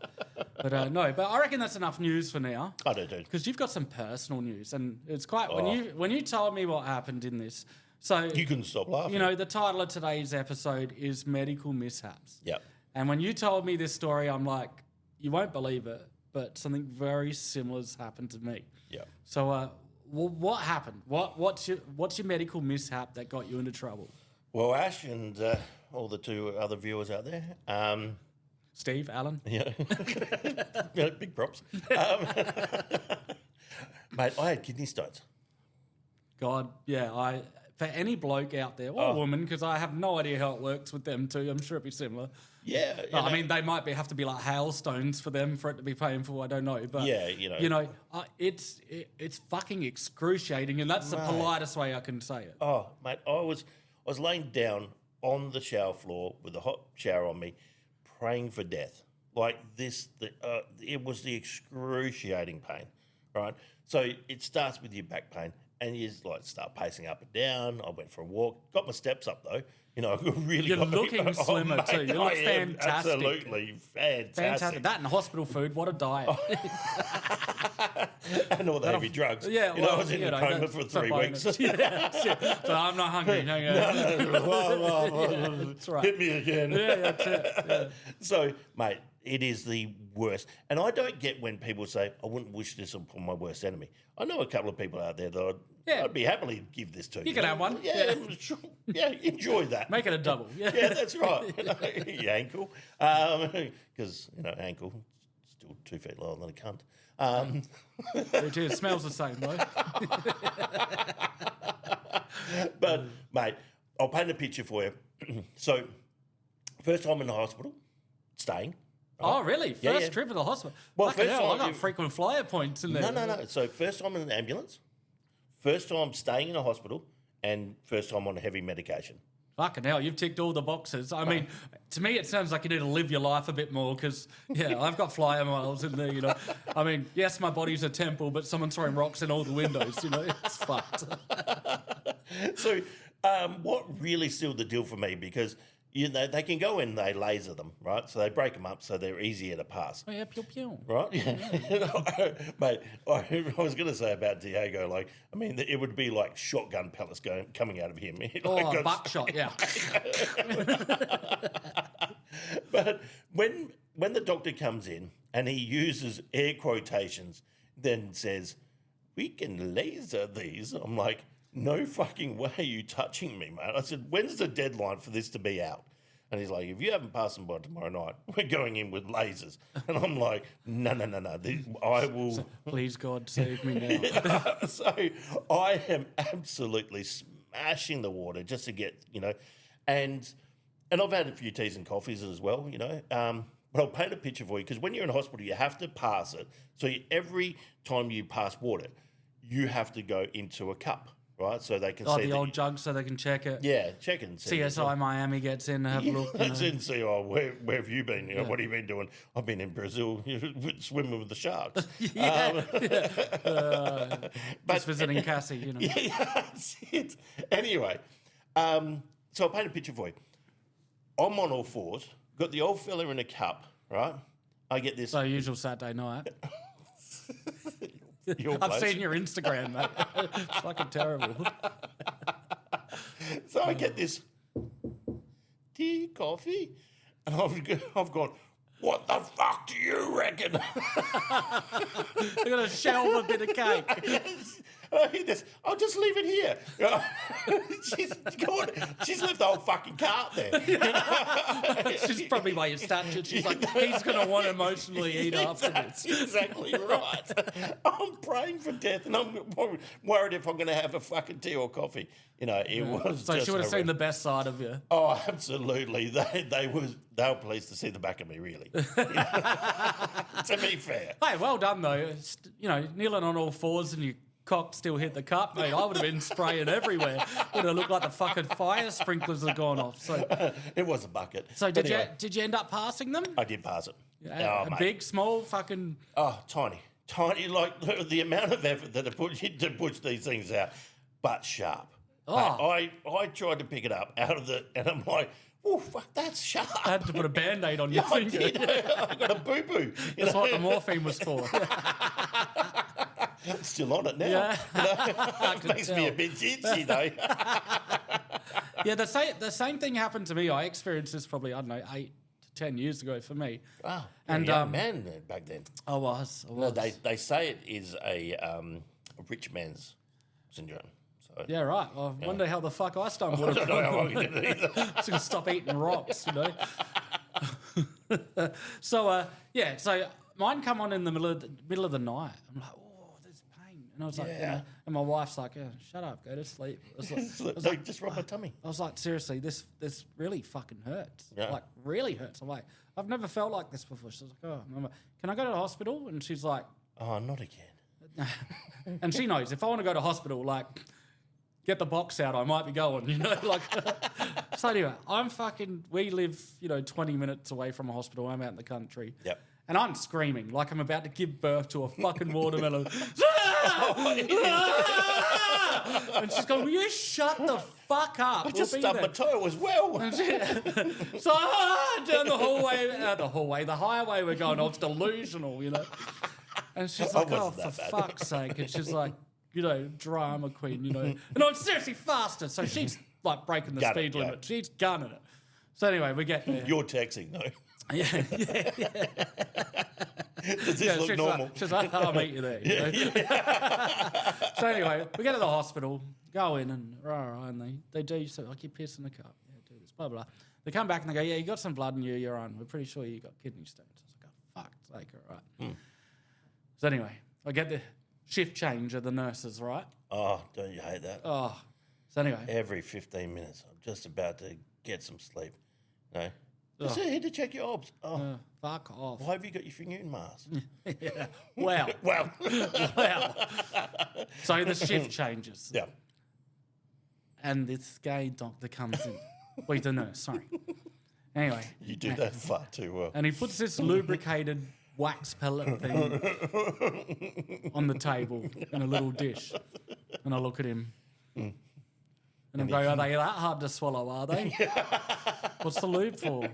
H: but I reckon that's enough news for now.
I: I do too.
H: Because you've got some personal news, and it's quite when you told me what happened in this, So
I: You couldn't stop laughing.
H: You know, the title of today's episode is Medical Mishaps.
I: Yep.
H: And when you told me this story, I'm like, you won't believe it, but something very similar has happened to me.
I: Yeah.
H: So, what happened? What's your medical mishap that got you into trouble?
I: Well, Ash and all the two other viewers out there,
H: Steve, Alan?
I: yeah, yeah, big props. Mate, I had kidney stones.
H: God, yeah, for any bloke out there, or woman, because I have no idea how it works with them too. I'm sure it'd be similar.
I: Yeah.
H: I mean, they might have to be like hailstones for them for it to be painful. I don't know, but
I: Yeah, you know.
H: It's fucking excruciating, and that's the politest way I can say it.
I: Oh, mate, I was laying down on the shower floor with a hot shower on me, praying for death. Like this, it was the excruciating pain, right? So it starts with your back pain, and you just like start pacing up and down. I went for a walk, got my steps up though. You know, really.
H: You're looking slimmer too. You look fantastic.
I: Absolutely fantastic.
H: That and hospital food. What a diet.
I: And all the heavy drugs.
H: Yeah,
I: I was in a coma
H: that's
I: for
H: a
I: 3
H: bonus.
I: weeks.
H: Yeah, that's it. So I'm not hungry. That's right.
I: Hit me again.
H: Yeah, that's it. Yeah.
I: So, mate, it is the worst. And I don't get when people say, I wouldn't wish this upon my worst enemy. I know a couple of people out there that I'd be happily give this to.
H: You can have one.
I: Yeah, sure. Yeah, enjoy that.
H: Make it a double. Yeah,
I: Yeah, that's right. Your ankle. Because, ankle, still 2 feet lower than a cunt.
H: It is. Smells the same though.
I: But, mate, I'll paint a picture for you. So, first time in the hospital, staying.
H: Oh, really?
I: Yeah,
H: First
I: yeah.
H: trip to the hospital?
I: Well,
H: Fucking
I: first
H: hell, I
I: time
H: got frequent flyer points in there.
I: No. So, first time in an ambulance, first time staying in a hospital, and first time on heavy medication.
H: Fucking hell, you've ticked all the boxes. I mean, to me, it sounds like you need to live your life a bit more because, I've got flyer miles in there, I mean, yes, my body's a temple, but someone's throwing rocks in all the windows, it's fucked.
I: So, what really sealed the deal for me, because, they can go in, they laser them, right? So they break them up so they're easier to pass.
H: Oh, yeah, pew pew.
I: Right? Mate, I was going to say about Diego, like, I mean, it would be like shotgun pellets coming out of him.
H: Oh, buckshot, yeah.
I: But when the doctor comes in and he uses air quotations, then says, we can laser these. I'm like, no fucking way are you touching me, mate. I said, when's the deadline for this to be out? And he's like, if you haven't passed them by tomorrow night, we're going in with lasers. And I'm like, no. I will.
H: So, please, God, save me now.
I: So I am absolutely smashing the water just to get, and I've had a few teas and coffees as well, but I'll paint a picture for you, because when you're in hospital, you have to pass it. So every time you pass water, you have to go into a cup. Right, so they can see
H: the old jug, so they can check it.
I: Yeah, check it and see.
H: CSI Miami gets in, have a look.
I: That's in. See, where have you been? What have you been doing? I've been in Brazil, swimming with the sharks.
H: Just visiting Cassie,
I: Yeah, that's it. Anyway, so I'll paint a picture for you. I'm on all fours, got the old fella in a cup, right? I get this.
H: So usual Saturday night.
I: I've
H: seen your Instagram, mate. It's fucking terrible.
I: So I get this tea, coffee, and I've gone, what the fuck do you reckon?
H: They're going to shelve a bit of cake.
I: Yes. I hear this. I'll just leave it here. She's left the whole fucking cart there.
H: She's probably by your statue. She's like, he's going to want to emotionally eat afterwards.
I: That's exactly right. I'm praying for death, and I'm worried if I'm going to have a fucking tea or coffee. It was.
H: So
I: just
H: she would have seen
I: horrendous.
H: the best side of you.
I: Oh, absolutely. They were pleased to see the back of me, really. To be fair.
H: Hey, well done, though. Kneeling on all fours and your cock still hit the cup, mate. I would have been spraying everywhere. Would have looked like the fucking fire sprinklers had gone off. So
I: it was a bucket.
H: So
I: But anyway,
H: did you end up passing them?
I: I did pass it.
H: A
I: Mate.
H: big, small, fucking...
I: Oh, tiny. Like the amount of effort that I put into push these things out, but sharp.
H: Oh.
I: I tried to pick it up out of and I'm like, oh, fuck, that's sharp.
H: I had to put a Band-Aid on your
I: I
H: finger.
I: did. I got a boo-boo.
H: That's what the morphine was for.
I: Still on it now.
H: Yeah.
I: It makes me a bit jitchy, though.
H: Yeah, the same thing happened to me. I experienced this probably, I don't know, 8 to 10 years ago for me.
I: Wow.
H: And,
I: And young man back then.
H: I was.
I: No, they say it is a rich man's syndrome. So
H: Yeah, right. I wonder how the fuck I stumbled
I: I don't know how I
H: upon
I: did it either.
H: Just gonna stop eating rocks, you know. So so mine come on in the middle of the night. I'm like, oh, there's pain, and I was like,
I: Yeah.
H: and my wife's like, yeah, shut up, go to sleep. I was
I: No, just rub my tummy.
H: I was like, seriously, this really fucking hurts.
I: Yeah.
H: Like, really hurts. I'm like, I've never felt like this before. She's like, oh, I'm like, can I go to the hospital? And she's like,
I: Oh, not again.
H: and she knows if I want to go to hospital, like, get the box out, I might be going, you know, like. So anyway, we live, 20 minutes away from a hospital. I'm out in the country.
I: Yep.
H: And I'm screaming like I'm about to give birth to a fucking watermelon. And she's going, will you shut the fuck up?
I: I just stubbed my toe as well.
H: So down the highway we're going, it's delusional, And she's like, oh, for fuck's sake. And she's like, drama queen, And I'm seriously faster. So she's like breaking the speed limit. She's gunning it. So anyway, we get there.
I: You're texting, though.
H: Yeah.
I: Does this look normal?
H: She's like, I'll meet you there. So anyway, we get to the hospital, go in, and they do so like you piss in the cup. Yeah, do this, blah, blah. They come back and they go, yeah, you got some blood in your urine. We're pretty sure you got kidney stones. I was like, oh, fuck's sake, all right. So anyway, I get the shift change of the nurses, right?
I: Oh, don't you hate that?
H: Oh, so anyway.
I: Every 15 minutes, I'm just about to get some sleep. No. Just here to check your obs. Oh,
H: fuck off.
I: why have you got your finger in mask?
H: Yeah. Well.
I: Well.
H: So the shift changes.
I: Yeah.
H: And this gay doctor comes in. Wait, the nurse, sorry. Anyway.
I: You do that far too well.
H: And he puts this lubricated wax pellet thing on the table in a little dish. And I look at him. And I go, are they that hard to swallow, are they? What's the lube for?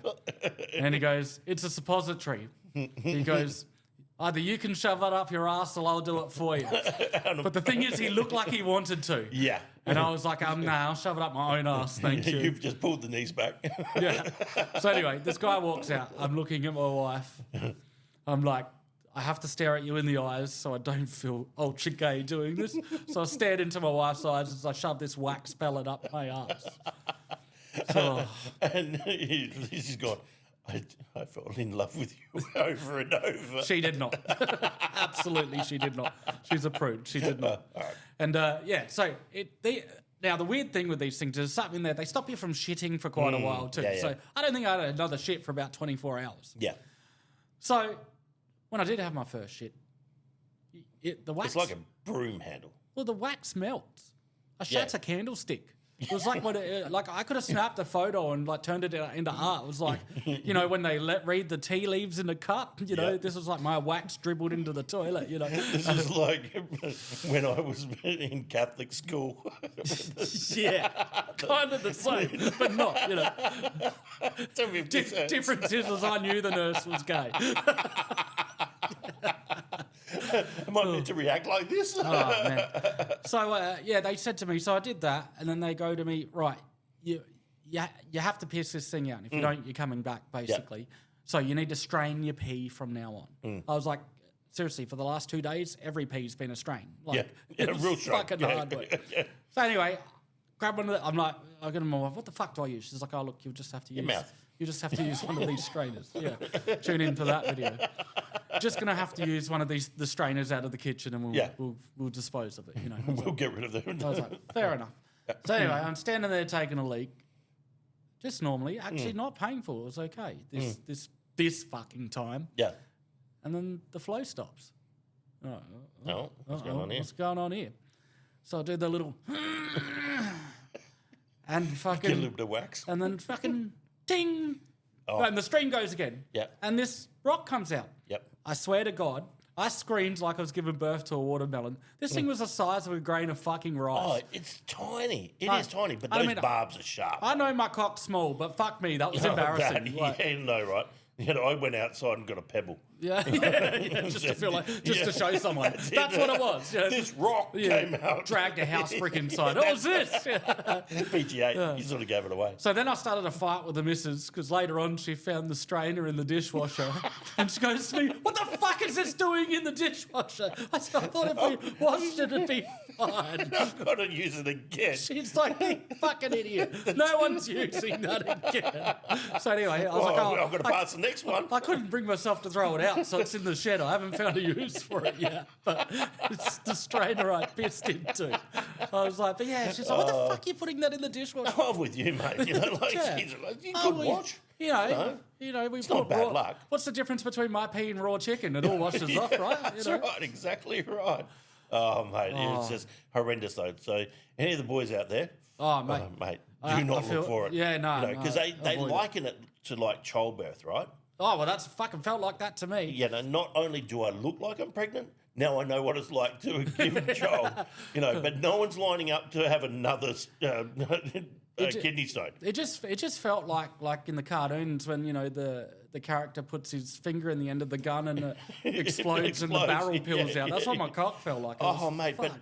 H: And he goes, it's a suppository. He goes, either you can shove it up your ass or I'll do it for you. But the thing is, he looked like he wanted to.
I: Yeah.
H: And I was like, no, I'll shove it up my own ass, thank you.
I: You've just pulled the knees back.
H: Yeah. So anyway, this guy walks out. I'm looking at my wife. I'm like, I have to stare at you in the eyes so I don't feel ultra gay doing this. So I stared into my wife's eyes as I shoved this wax pellet up my ass. So,
I: And she's gone, I fell in love with you over and over.
H: she did not. Absolutely, she did not. She's a prude. She did not.
I: All right.
H: And so now the weird thing with these things is something there, they stop you from shitting for quite a while too.
I: yeah.
H: So I don't think I had another shit for about 24 hours.
I: Yeah.
H: So when I did have my first shit, the wax...
I: It's like a broom handle.
H: Well, the wax melts. I
I: Yeah.
H: shat a candlestick. It was like like I could have snapped a photo and like turned it into art. It was like, when they read the tea leaves in a cup.
I: Yeah.
H: This was like my wax dribbled into the toilet.
I: This is like when I was in Catholic school.
H: Yeah, kind of the same, but not.
I: So we've
H: Difference is I knew the nurse was gay.
I: Am I meant to react like this?
H: Oh, man. So, they said to me, so I did that, and then they go to me, right, you have to piss this thing out. If you don't, you're coming back, basically. So you need to strain your pee from now on. I was like, seriously, for the last 2 days, every pee's been a strain. Like,
I: Yeah,
H: it's
I: real strain.
H: fucking
I: Yeah.
H: hard work. So anyway, grab one of the, I'm like, I go to my wife, what the fuck do I use? She's like, oh, look, you'll just have to use...
I: mouth.
H: You just have to use one of these strainers. Yeah, tune in for that video. Just gonna have to use one of the strainers out of the kitchen, and we'll dispose of it.
I: We'll get rid of them.
H: I was like, fair enough. So anyway, I'm standing there taking a leak, just normally, actually not painful. It was okay. This fucking time,
I: Yeah.
H: and then the flow stops.
I: Oh, what's going on here?
H: What's going on here? So I do the little, and fucking
I: Get a little bit of wax.
H: and then fucking ting, and the stream goes again.
I: Yep.
H: And this rock comes out.
I: Yep.
H: I swear to God, I screamed like I was giving birth to a watermelon. This thing was the size of a grain of fucking rice.
I: Oh, it's tiny. It is tiny, but
H: I
I: those
H: mean,
I: barbs are sharp.
H: I know my cock's small, but fuck me, that was
I: Oh,
H: embarrassing.
I: that-
H: Like,
I: yeah, no, right. I went outside and got a pebble.
H: Yeah, just to feel like, to show someone. That's what it was. Yeah.
I: This rock came out.
H: Dragged a house brick inside. What was this?
I: PGA, you sort of gave it away.
H: So then I started a fight with the missus because later on she found the strainer in the dishwasher and she goes to me, "What the fuck is this doing in the dishwasher?" I said, "I thought if we washed it, it'd be fine."
I: I've got to use it again.
H: She's like, "You fucking idiot. No one's using that again." So anyway, I was like,
I: I've got to pass the next one.
H: I couldn't bring myself to throw it out, so it's in the shed. I haven't found a use for it yet. But it's the strainer I pissed into. I was like, but yeah, she's like, "What the fuck are you putting that in the dishwasher?"
I: I'm with you, mate. You could wash.
H: We
I: It's
H: put
I: not bad
H: raw,
I: luck.
H: What's the difference between my pee and raw chicken? It all washes off, right?
I: That's right, exactly right. Oh, mate, it's just horrendous, though. So, any of the boys out there, mate, do not look for it.
H: Yeah, no.
I: Because they liken it to like childbirth, right?
H: Oh, well, that's fucking felt like that to me.
I: Yeah, no, not only do I look like I'm pregnant, now I know what it's like to give a child, but no one's lining up to have another kidney stone.
H: It just felt like in the cartoons when the character puts his finger in the end of the gun and it explodes and the barrel peels out. That's what my cock felt like.
I: Oh, mate, but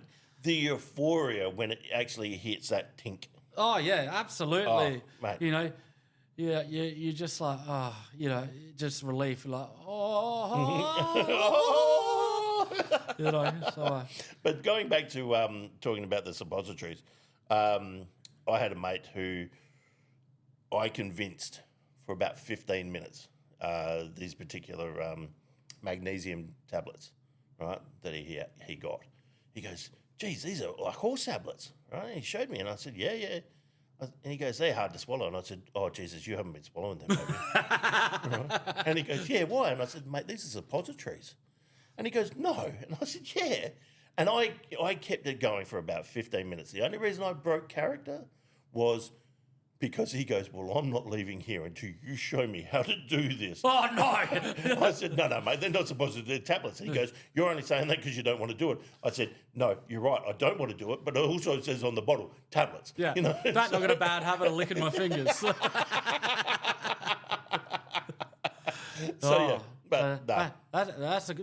I: the euphoria when it actually hits that tink.
H: Oh yeah, absolutely.
I: Oh, mate.
H: You just like just relief. You're like
I: But going back to talking about the suppositories, I had a mate who I convinced for about 15 minutes these particular magnesium tablets, right, that he got. He goes, "Geez, these are like horse tablets," right? And he showed me, and I said, "Yeah." And he goes, "They're hard to swallow." And I said, "Oh, Jesus, you haven't been swallowing them, have you?" Right? And he goes, "Yeah, why?" and I said, "Mate, these are suppositories." And he goes, "No." And I said, "Yeah." And I kept it going for about 15 minutes. The only reason I broke character was because he goes, "Well, I'm not leaving here until you show me how to do this."
H: Oh, no.
I: I said, no, mate, they're not supposed to do tablets. And he goes, "You're only saying that because you don't want to do it." I said, "No, you're right, I don't want to do it, but it also says on the bottle, tablets."
H: Yeah, I've got a bad habit of licking my fingers.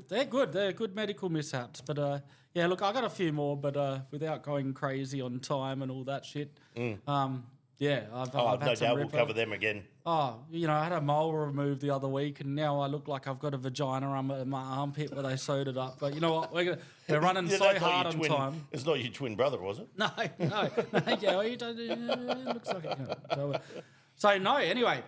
H: They're good. They're good medical mishaps. But look, I got a few more, but without going crazy on time and all that shit. I've had
I: no
H: some
I: doubt we'll cover them again.
H: I had a mole removed the other week, and now I look like I've got a vagina under my armpit where they sewed it up. But you know what? We're running so hard on time.
I: It's not your twin brother, was it?
H: No. Yeah, you don't. It looks like it. So anyway,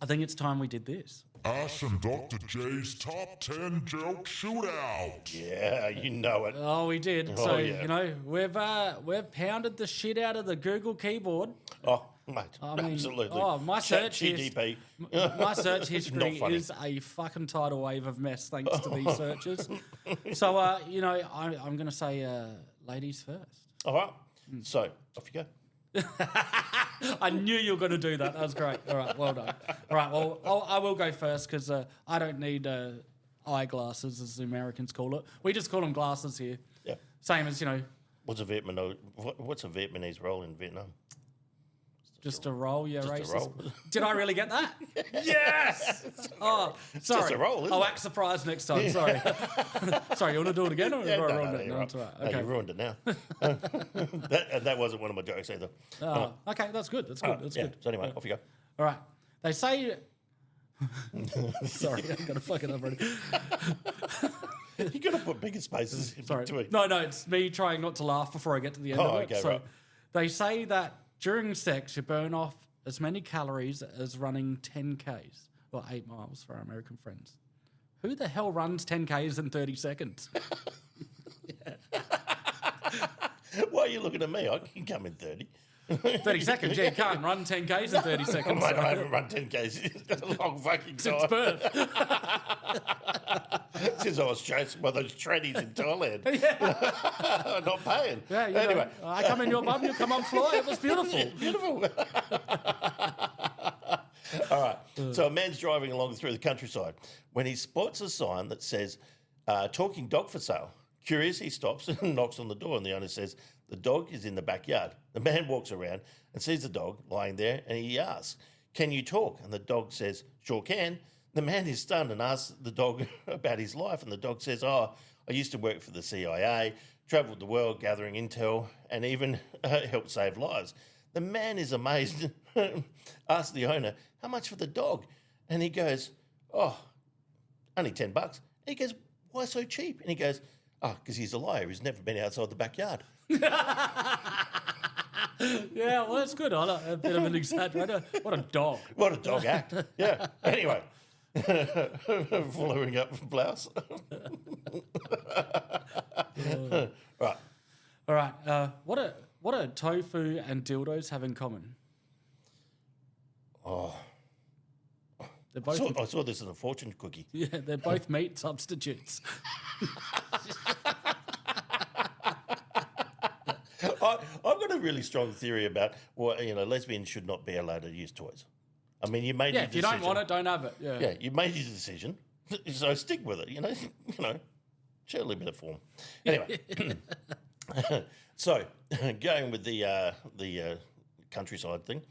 H: I think it's time we did this.
A: Ash and Dr. J's Top 10 Joke Shootout.
I: Yeah, you know it.
H: Oh, we did.
I: Oh,
H: So,
I: yeah.
H: we've pounded the shit out of the Google keyboard.
I: Oh, mate, absolutely.
H: My search
I: GDP.
H: My search history
I: Not funny.
H: is a fucking tidal wave of mess thanks to these searches. So, I'm going to say ladies first.
I: All right. So, off you go.
H: I knew you were going to do that. That was great. All right, well done. All right, well, I will go first because I don't need eyeglasses, as the Americans call it. We just call them glasses here.
I: Yeah.
H: Same as,
I: What's a Vietnamese role in Vietnam?
H: just a roll, yeah,
I: Just a
H: racist.
I: roll.
H: Did I really get that? Yes! Oh, sorry.
I: just a roll, isn't
H: I'll
I: it?
H: act surprised next time. Sorry. Sorry, you want to do it again? Or
I: Yeah,
H: have I
I: no,
H: ruined it?
I: you're
H: No,
I: right.
H: it's all right.
I: No,
H: Okay.
I: you ruined it now. that wasn't one of my jokes either.
H: Okay, that's good. That's good. That's
I: yeah.
H: good.
I: So anyway, off you go.
H: All right. They say... Sorry, I'm going to fuck it up already.
I: You got to put bigger spaces in
H: Sorry.
I: between.
H: No, it's me trying not to laugh before I get to the end of it.
I: Okay, right.
H: They say that during sex, you burn off as many calories as running 10 Ks, or 8 miles for our American friends. Who the hell runs 10 Ks in 30 seconds?
I: Why are you looking at me? I can come in 30.
H: 30 seconds, yeah, you can't run 10 Ks in 30 seconds.
I: Mate, I haven't run 10Ks in a long fucking time.
H: Since birth.
I: Since I was chased by those trannies in Thailand. Not paying.
H: Yeah,
I: anyway.
H: I come in your bum, you come on fly. It was beautiful.
I: Beautiful. All right. So a man's driving along through the countryside when he spots a sign that says, talking dog for sale. Curious, he stops and knocks on the door, and the owner says, the dog is in the backyard. The man walks around and sees the dog lying there, and he asks, can you talk? And the dog says, sure can. The man is stunned and asks the dog about his life, and the dog says, "Oh, I used to work for the CIA, travelled the world gathering intel, and even helped save lives." The man is amazed, asks the owner, "How much for the dog?" And he goes, "Oh, only $10. He goes, "Why so cheap?" And he goes, "Oh, because he's a liar. He's never been outside the backyard."
H: Yeah, well, that's good. I like a bit of an exaggerator. What a dog.
I: What a dog act. Yeah. Anyway, following up from blouse. Right.
H: All right. What do tofu and dildos have in common?
I: Oh,
H: They're both.
I: I saw this in a fortune cookie.
H: Yeah, they're both meat substitutes.
I: I've got a really strong theory about lesbians should not be allowed to use toys. I mean, you made
H: Yeah,
I: your
H: if you
I: decision.
H: don't want it, don't have it. Yeah.
I: Yeah, you made your decision, so stick with it. Show a little bit of form. Anyway, so going with the countryside thing,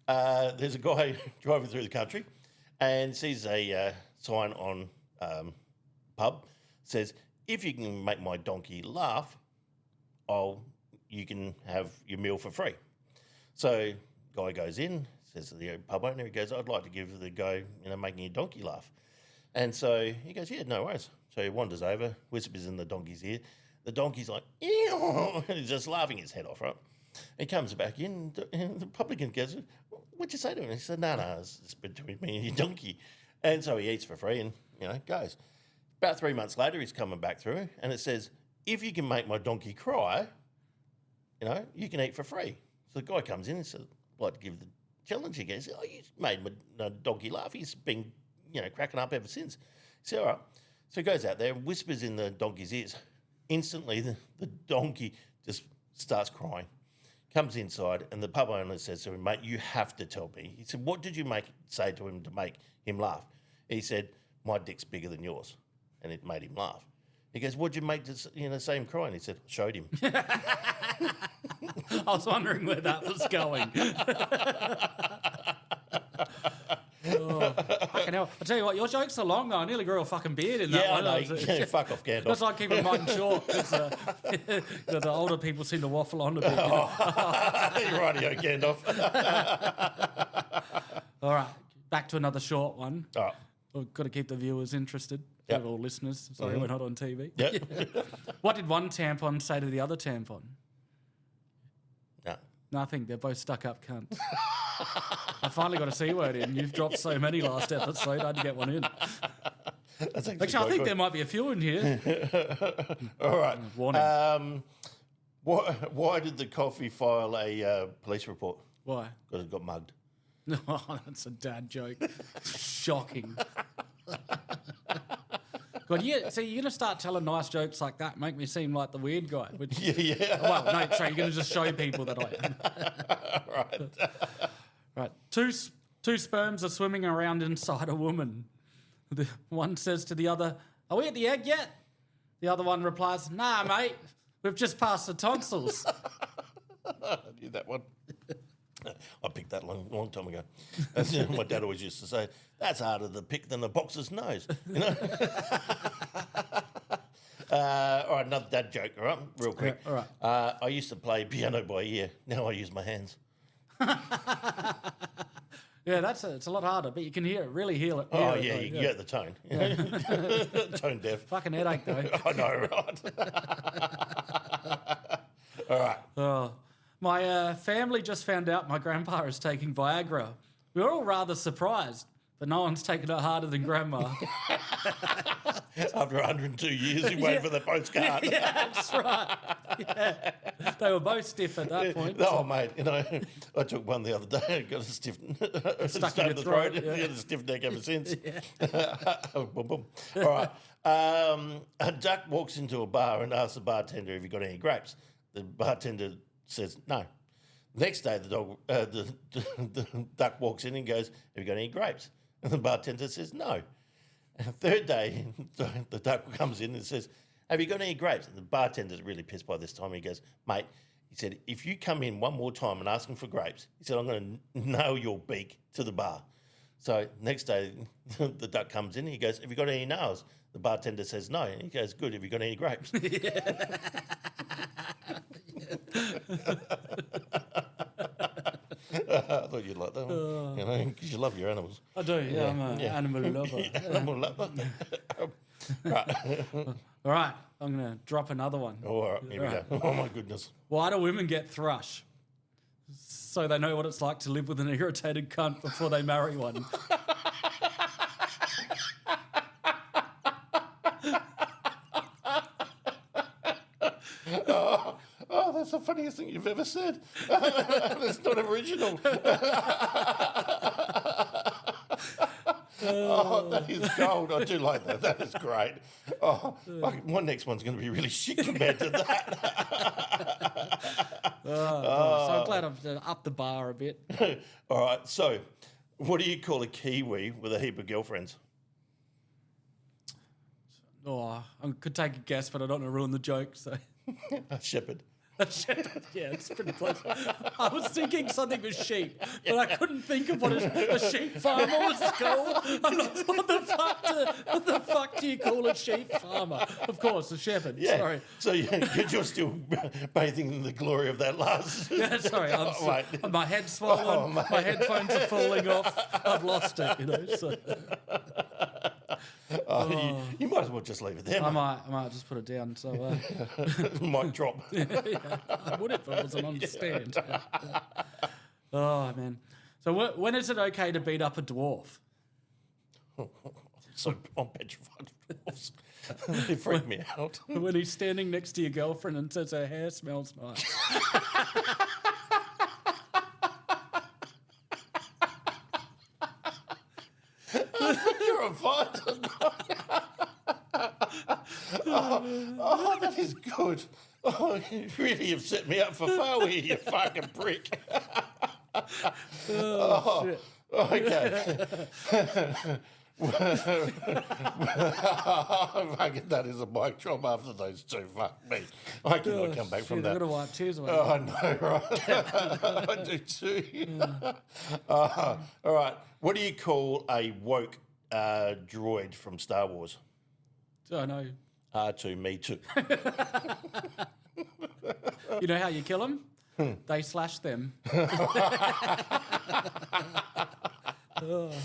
I: there's a guy driving through the country and sees a sign on pub says, "If you can make my donkey laugh, you can have your meal for free." So guy goes in, says to the pub owner, he goes, "I'd like to give the guy, making your donkey laugh." And so he goes, "Yeah, no worries." So he wanders over, whispers in the donkey's ear. The donkey's like, "Ew," and he's just laughing his head off, right? He comes back in, and the publican goes, "What'd you say to him?" And he said, No, it's between me and your donkey. And so he eats for free and, goes. About 3 months later, he's coming back through, and it says, "If you can make my donkey cry, you can eat for free." So the guy comes in and says, "I'd like to give the challenge." He goes, "Oh, you made my donkey laugh. He's been, cracking up ever since." He said, "All right." So he goes out there and whispers in the donkey's ears. Instantly, the donkey just starts crying. Comes inside, and the pub owner says to him, "Mate, you have to tell me." He said, "What did you say to him to make him laugh?" He said, "My dick's bigger than yours." And it made him laugh. He goes, "What'd you make to say him cry?" And he said, "I showed him."
H: I was wondering where that was going. Fucking hell. I tell you what, your jokes are long though. I nearly grew a fucking beard in that
I: Yeah,
H: one.
I: I know. Yeah, fuck off, Gandalf.
H: That's like keeping mine short. The older people seem to waffle on a bit.
I: You're rightio, Gandalf.
H: All right, back to another short one.
I: All right.
H: We've got to keep the viewers interested.
I: Yep.
H: All listeners. Sorry, we're not on TV.
I: Yep.
H: What did one tampon say to the other tampon?
I: No.
H: Nothing. They're both stuck up cunts. I finally got a C word in. You've dropped so many last episode. I had to get one in.
I: That's
H: Actually, I think there might be a few in here.
I: All right.
H: Warning.
I: Why did the coffee file a police report?
H: Why?
I: Because it got mugged.
H: Oh, that's a dad joke. Shocking. God, yeah. So you're gonna start telling nice jokes like that, make me seem like the weird guy. Which,
I: Yeah.
H: well, no, so you're gonna just show people that I am.
I: Right.
H: Right. Two sperms are swimming around inside a woman. The one says to the other, "Are we at the egg yet?" The other one replies, "Nah, mate. We've just passed the tonsils."
I: I knew that one. I picked that long time ago. My dad always used to say, "That's harder to pick than a boxer's nose." All right, another dad joke, all right? Real quick.
H: Yeah, all right.
I: I used to play piano by ear. Now I use my hands.
H: Yeah, it's a lot harder, but you can really hear it.
I: Oh, yeah, you can get the tone. Tone deaf.
H: Fucking headache, though.
I: I know, right? All right.
H: Oh, my family just found out my grandpa is taking Viagra. We were all rather surprised, but no one's taken it harder than Grandma.
I: After 102 years, he waited for the postcard.
H: Yeah, that's right. Yeah. They were both stiff at that point.
I: Oh, mate, I took one the other day. Got a stiff
H: Stuck in your throat.
I: Got a stiff neck ever since. Boom, boom. All right. A duck walks into a bar and asks the bartender if he got any grapes. The bartender says no. Next day, the duck walks in and goes, "Have you got any grapes?" And the bartender says no. And the third day, the duck comes in and says, "Have you got any grapes?" And the bartender's really pissed by this time. He goes, "Mate," he said, "if you come in one more time and ask him for grapes," he said, "I'm going to nail your beak to the bar." So next day, the duck comes in. He goes, "Have you got any nails?" The bartender says no. And he goes, "Good. Have you got any grapes?" I thought you'd like that one, you know, because you love your animals.
H: I do, yeah. I'm an animal lover.
I: Animal lover. Right.
H: All right, I'm going to drop another one.
I: All right, here we go. Oh, my goodness.
H: Why do women get thrush? So they know what it's like to live with an irritated cunt before they marry one.
I: Oh, that's the funniest thing you've ever said. That's not original. Oh, that is gold. I do like that. That is great. Oh, my next one's going to be really shit compared to that.
H: So I'm glad I've upped the bar a bit.
I: All right, so what do you call a Kiwi with a heap of girlfriends?
H: Oh, I could take a guess, but I don't want to ruin the joke, so...
I: A shepherd.
H: A shepherd, yeah, it's pretty close. I was thinking something with sheep, but I couldn't think of what a sheep farmer was called. I'm like, what the fuck do you call a sheep farmer? Of course, a shepherd.
I: Yeah.
H: Sorry.
I: So you're still bathing in the glory of that last.
H: Yeah, sorry.
I: Mate.
H: My head's swollen. My headphones are falling off. I've lost it, you know. So.
I: You might as well just leave it there.
H: I might just put it down. So
I: Might drop.
H: yeah, I would if it wasn't on stand. Oh man. So when is it okay to beat up a dwarf?
I: So I'm petrified of dwarfs. They freak me out.
H: When he's standing next to your girlfriend and says her hair smells nice.
I: You're a fight. Oh, that is good. Oh, you really have set me up for failure, you fucking prick.
H: Shit.
I: Okay. Fucking that is a mic drop after those two. Fuck me. I cannot come back from
H: Shit,
I: that.
H: I've got to wipe tears away.
I: Oh, I know, right? I do too. All right. What do you call a woke droid from Star Wars?
H: I know.
I: R2, me too.
H: You know how you kill them? They slash them.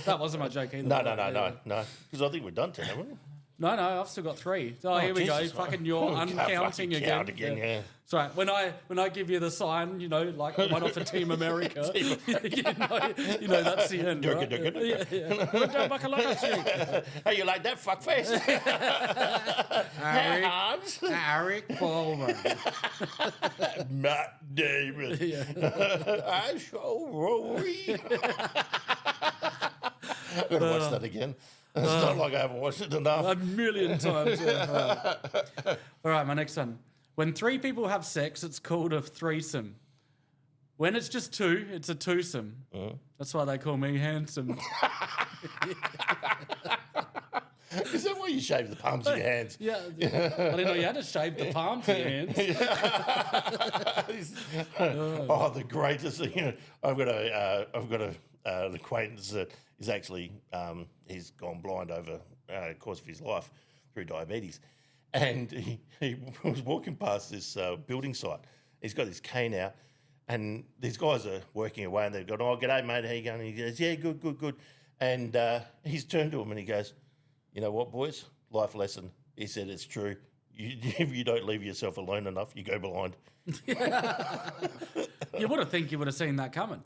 H: That wasn't my joke either.
I: No. Because I think we're done 10, haven't we?
H: No, I've still got 3. Oh, here we
I: Jesus.
H: go. Fucking you're uncounting again.
I: Count again, yeah.
H: Sorry, when I give you the sign, you know, like the one off of Team America, you know that's the end, right? Yeah. Don't buckle like a sheep.
I: How you like that, fuckface?
H: Eric Bowman.
I: Matt Damon. I show Rory. I'm going to watch that again. It's not like I haven't watched it enough.
H: A million times. Yeah. All right, my next one. When 3 people have sex, it's called a threesome. When it's just 2, it's a twosome. That's why they call me handsome.
I: Is that why you shave the palms of your hands?
H: Yeah. I didn't know you had to shave the palms of your hands.
I: Oh, the greatest thing. You know, I've got an acquaintance that is actually he's gone blind over the course of his life through diabetes, and he was walking past this building site. He's got his cane out, and these guys are working away, and they've gone, "Oh, g'day, mate, how you going?" And he goes, "Yeah, good." And he's turned to him and he goes, "You know what, boys? Life lesson." He said, "It's true. If you don't leave yourself alone enough, you go blind."
H: You would have think you would have seen that coming.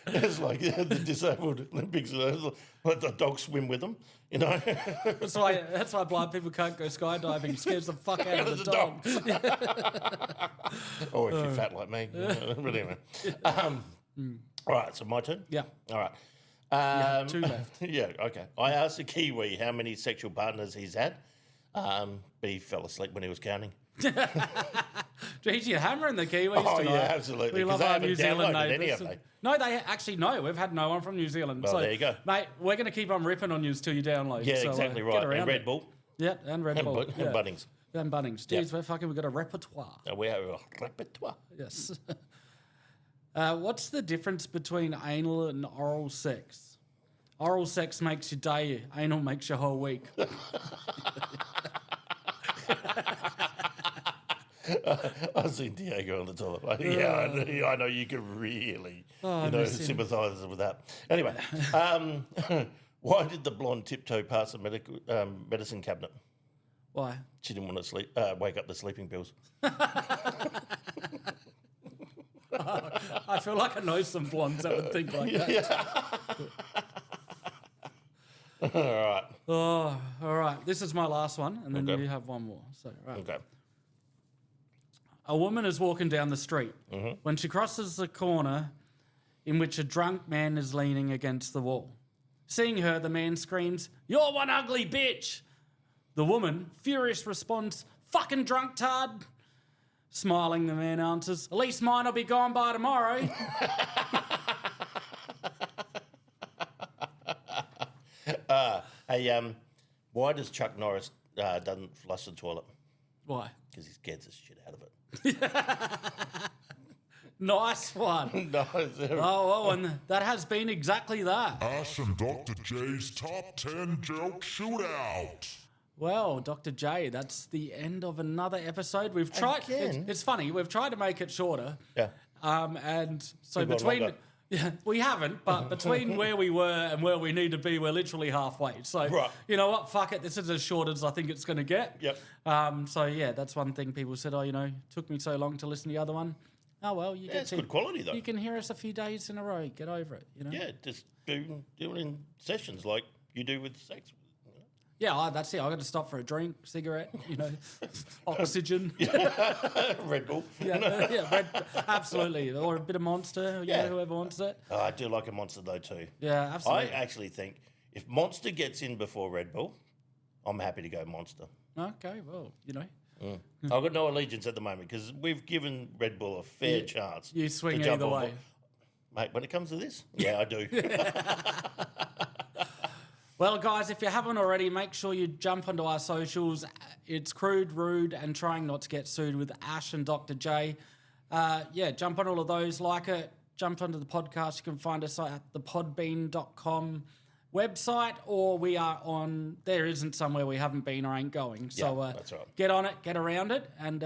I: It's like the disabled Olympics, let the dogs swim with them, you know.
H: That's why blind people can't go skydiving. It scares the fuck out of the dogs.
I: Or if you're fat like me. But anyway. All right, so my turn?
H: Yeah.
I: All right.
H: 2 left.
I: Yeah, okay. I asked a Kiwi how many sexual partners he's had, but he fell asleep when he was counting.
H: Geez, you're hammering the Kiwis
I: Oh,
H: tonight.
I: yeah, absolutely,
H: We love
I: 'cause I
H: our
I: haven't
H: New Zealand
I: downloaded any,
H: neighbours.
I: have they?
H: No, they actually no. We've had no one from New Zealand.
I: Well,
H: so,
I: there you go.
H: mate. We're going to keep on ripping on you till you download.
I: Yeah,
H: so,
I: exactly
H: get
I: right.
H: around
I: And Red
H: it.
I: Bull
H: Yeah, and Red
I: and,
H: Bull.
I: and
H: yeah.
I: Bunnings.
H: And Bunnings. Jeez, we've got a repertoire.
I: We have a repertoire.
H: Yes. What's the difference between anal and oral sex? Oral sex makes your day, anal makes your whole week.
I: I've seen Diego on the toilet. Yeah, I know you can really sympathise with that. Anyway, why did the blonde tiptoe past the medicine cabinet?
H: Why?
I: She didn't want to wake up the sleeping pills.
H: I feel like I know some blondes that would think like that.
I: All right.
H: Oh, all right. This is my last one, and then
I: Okay.
H: you have one more. So, right.
I: Okay.
H: A woman is walking down the street.
I: Mm-hmm.
H: When she crosses the corner in which a drunk man is leaning against the wall. Seeing her, the man screams, "You're one ugly bitch!" The woman, furious, responds, "Fucking drunk tard!" Smiling, the man answers, "At least mine will be gone by tomorrow."
I: Why does Chuck Norris doesn't flush the toilet?
H: Why?
I: Because he scares the shit out of it.
H: Nice one.
I: No,
H: And that has been exactly that.
A: Ash and Dr. J's Top 10 Joke Shootout.
H: Well, Dr. J, that's the end of another episode. We've tried.
I: Again?
H: It's funny. We've tried to make it shorter.
I: Yeah.
H: And so
I: We've gone
H: between.
I: longer.
H: Yeah, we haven't, but between where we were and where we need to be, we're literally halfway. So,
I: Right.
H: you know what? Fuck it. This is as short as I think it's going to get.
I: Yep.
H: So, yeah, that's one thing people said, took me so long to listen to the other one. Oh, well, you get
I: It's good quality, though.
H: You can hear us a few days in a row. Get over it,
I: Yeah, just do it in sessions like you do with sex.
H: Yeah, that's it. I got to stop for a drink, cigarette, oxygen.
I: Red Bull.
H: Absolutely. Or a bit of Monster, whoever wants it.
I: Oh, I do like a Monster, though, too.
H: Yeah, absolutely.
I: I actually think if Monster gets in before Red Bull, I'm happy to go Monster.
H: Okay, well,
I: I've got no allegiance at the moment because we've given Red Bull a fair chance.
H: You swing
I: to jump
H: either
I: on
H: way.
I: Mate, when it comes to this, yeah, I do.
H: Well, guys, if you haven't already, make sure you jump onto our socials. It's Crude, Rude, and Trying Not to Get Sued with Ash and Dr. J. Jump on all of those, like it. Jump onto the podcast. You can find us at the podbean.com website, or we are on, there isn't somewhere we haven't been or ain't going. So
I: that's right.
H: Get on it, get around it, and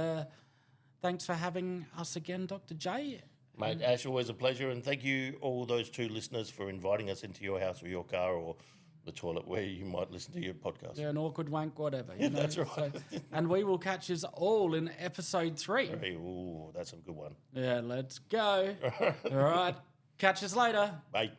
H: thanks for having us again, Dr. J.
I: Mate, Ash, always a pleasure, and thank you all those 2 listeners for inviting us into your house or your car or the toilet where you might listen to your podcast.
H: Yeah, an awkward wank, whatever.
I: That's right.
H: So, and we will catch us all in episode 3.
I: Ooh, that's a good one.
H: Yeah, let's go. All right. Catch us later.
I: Bye.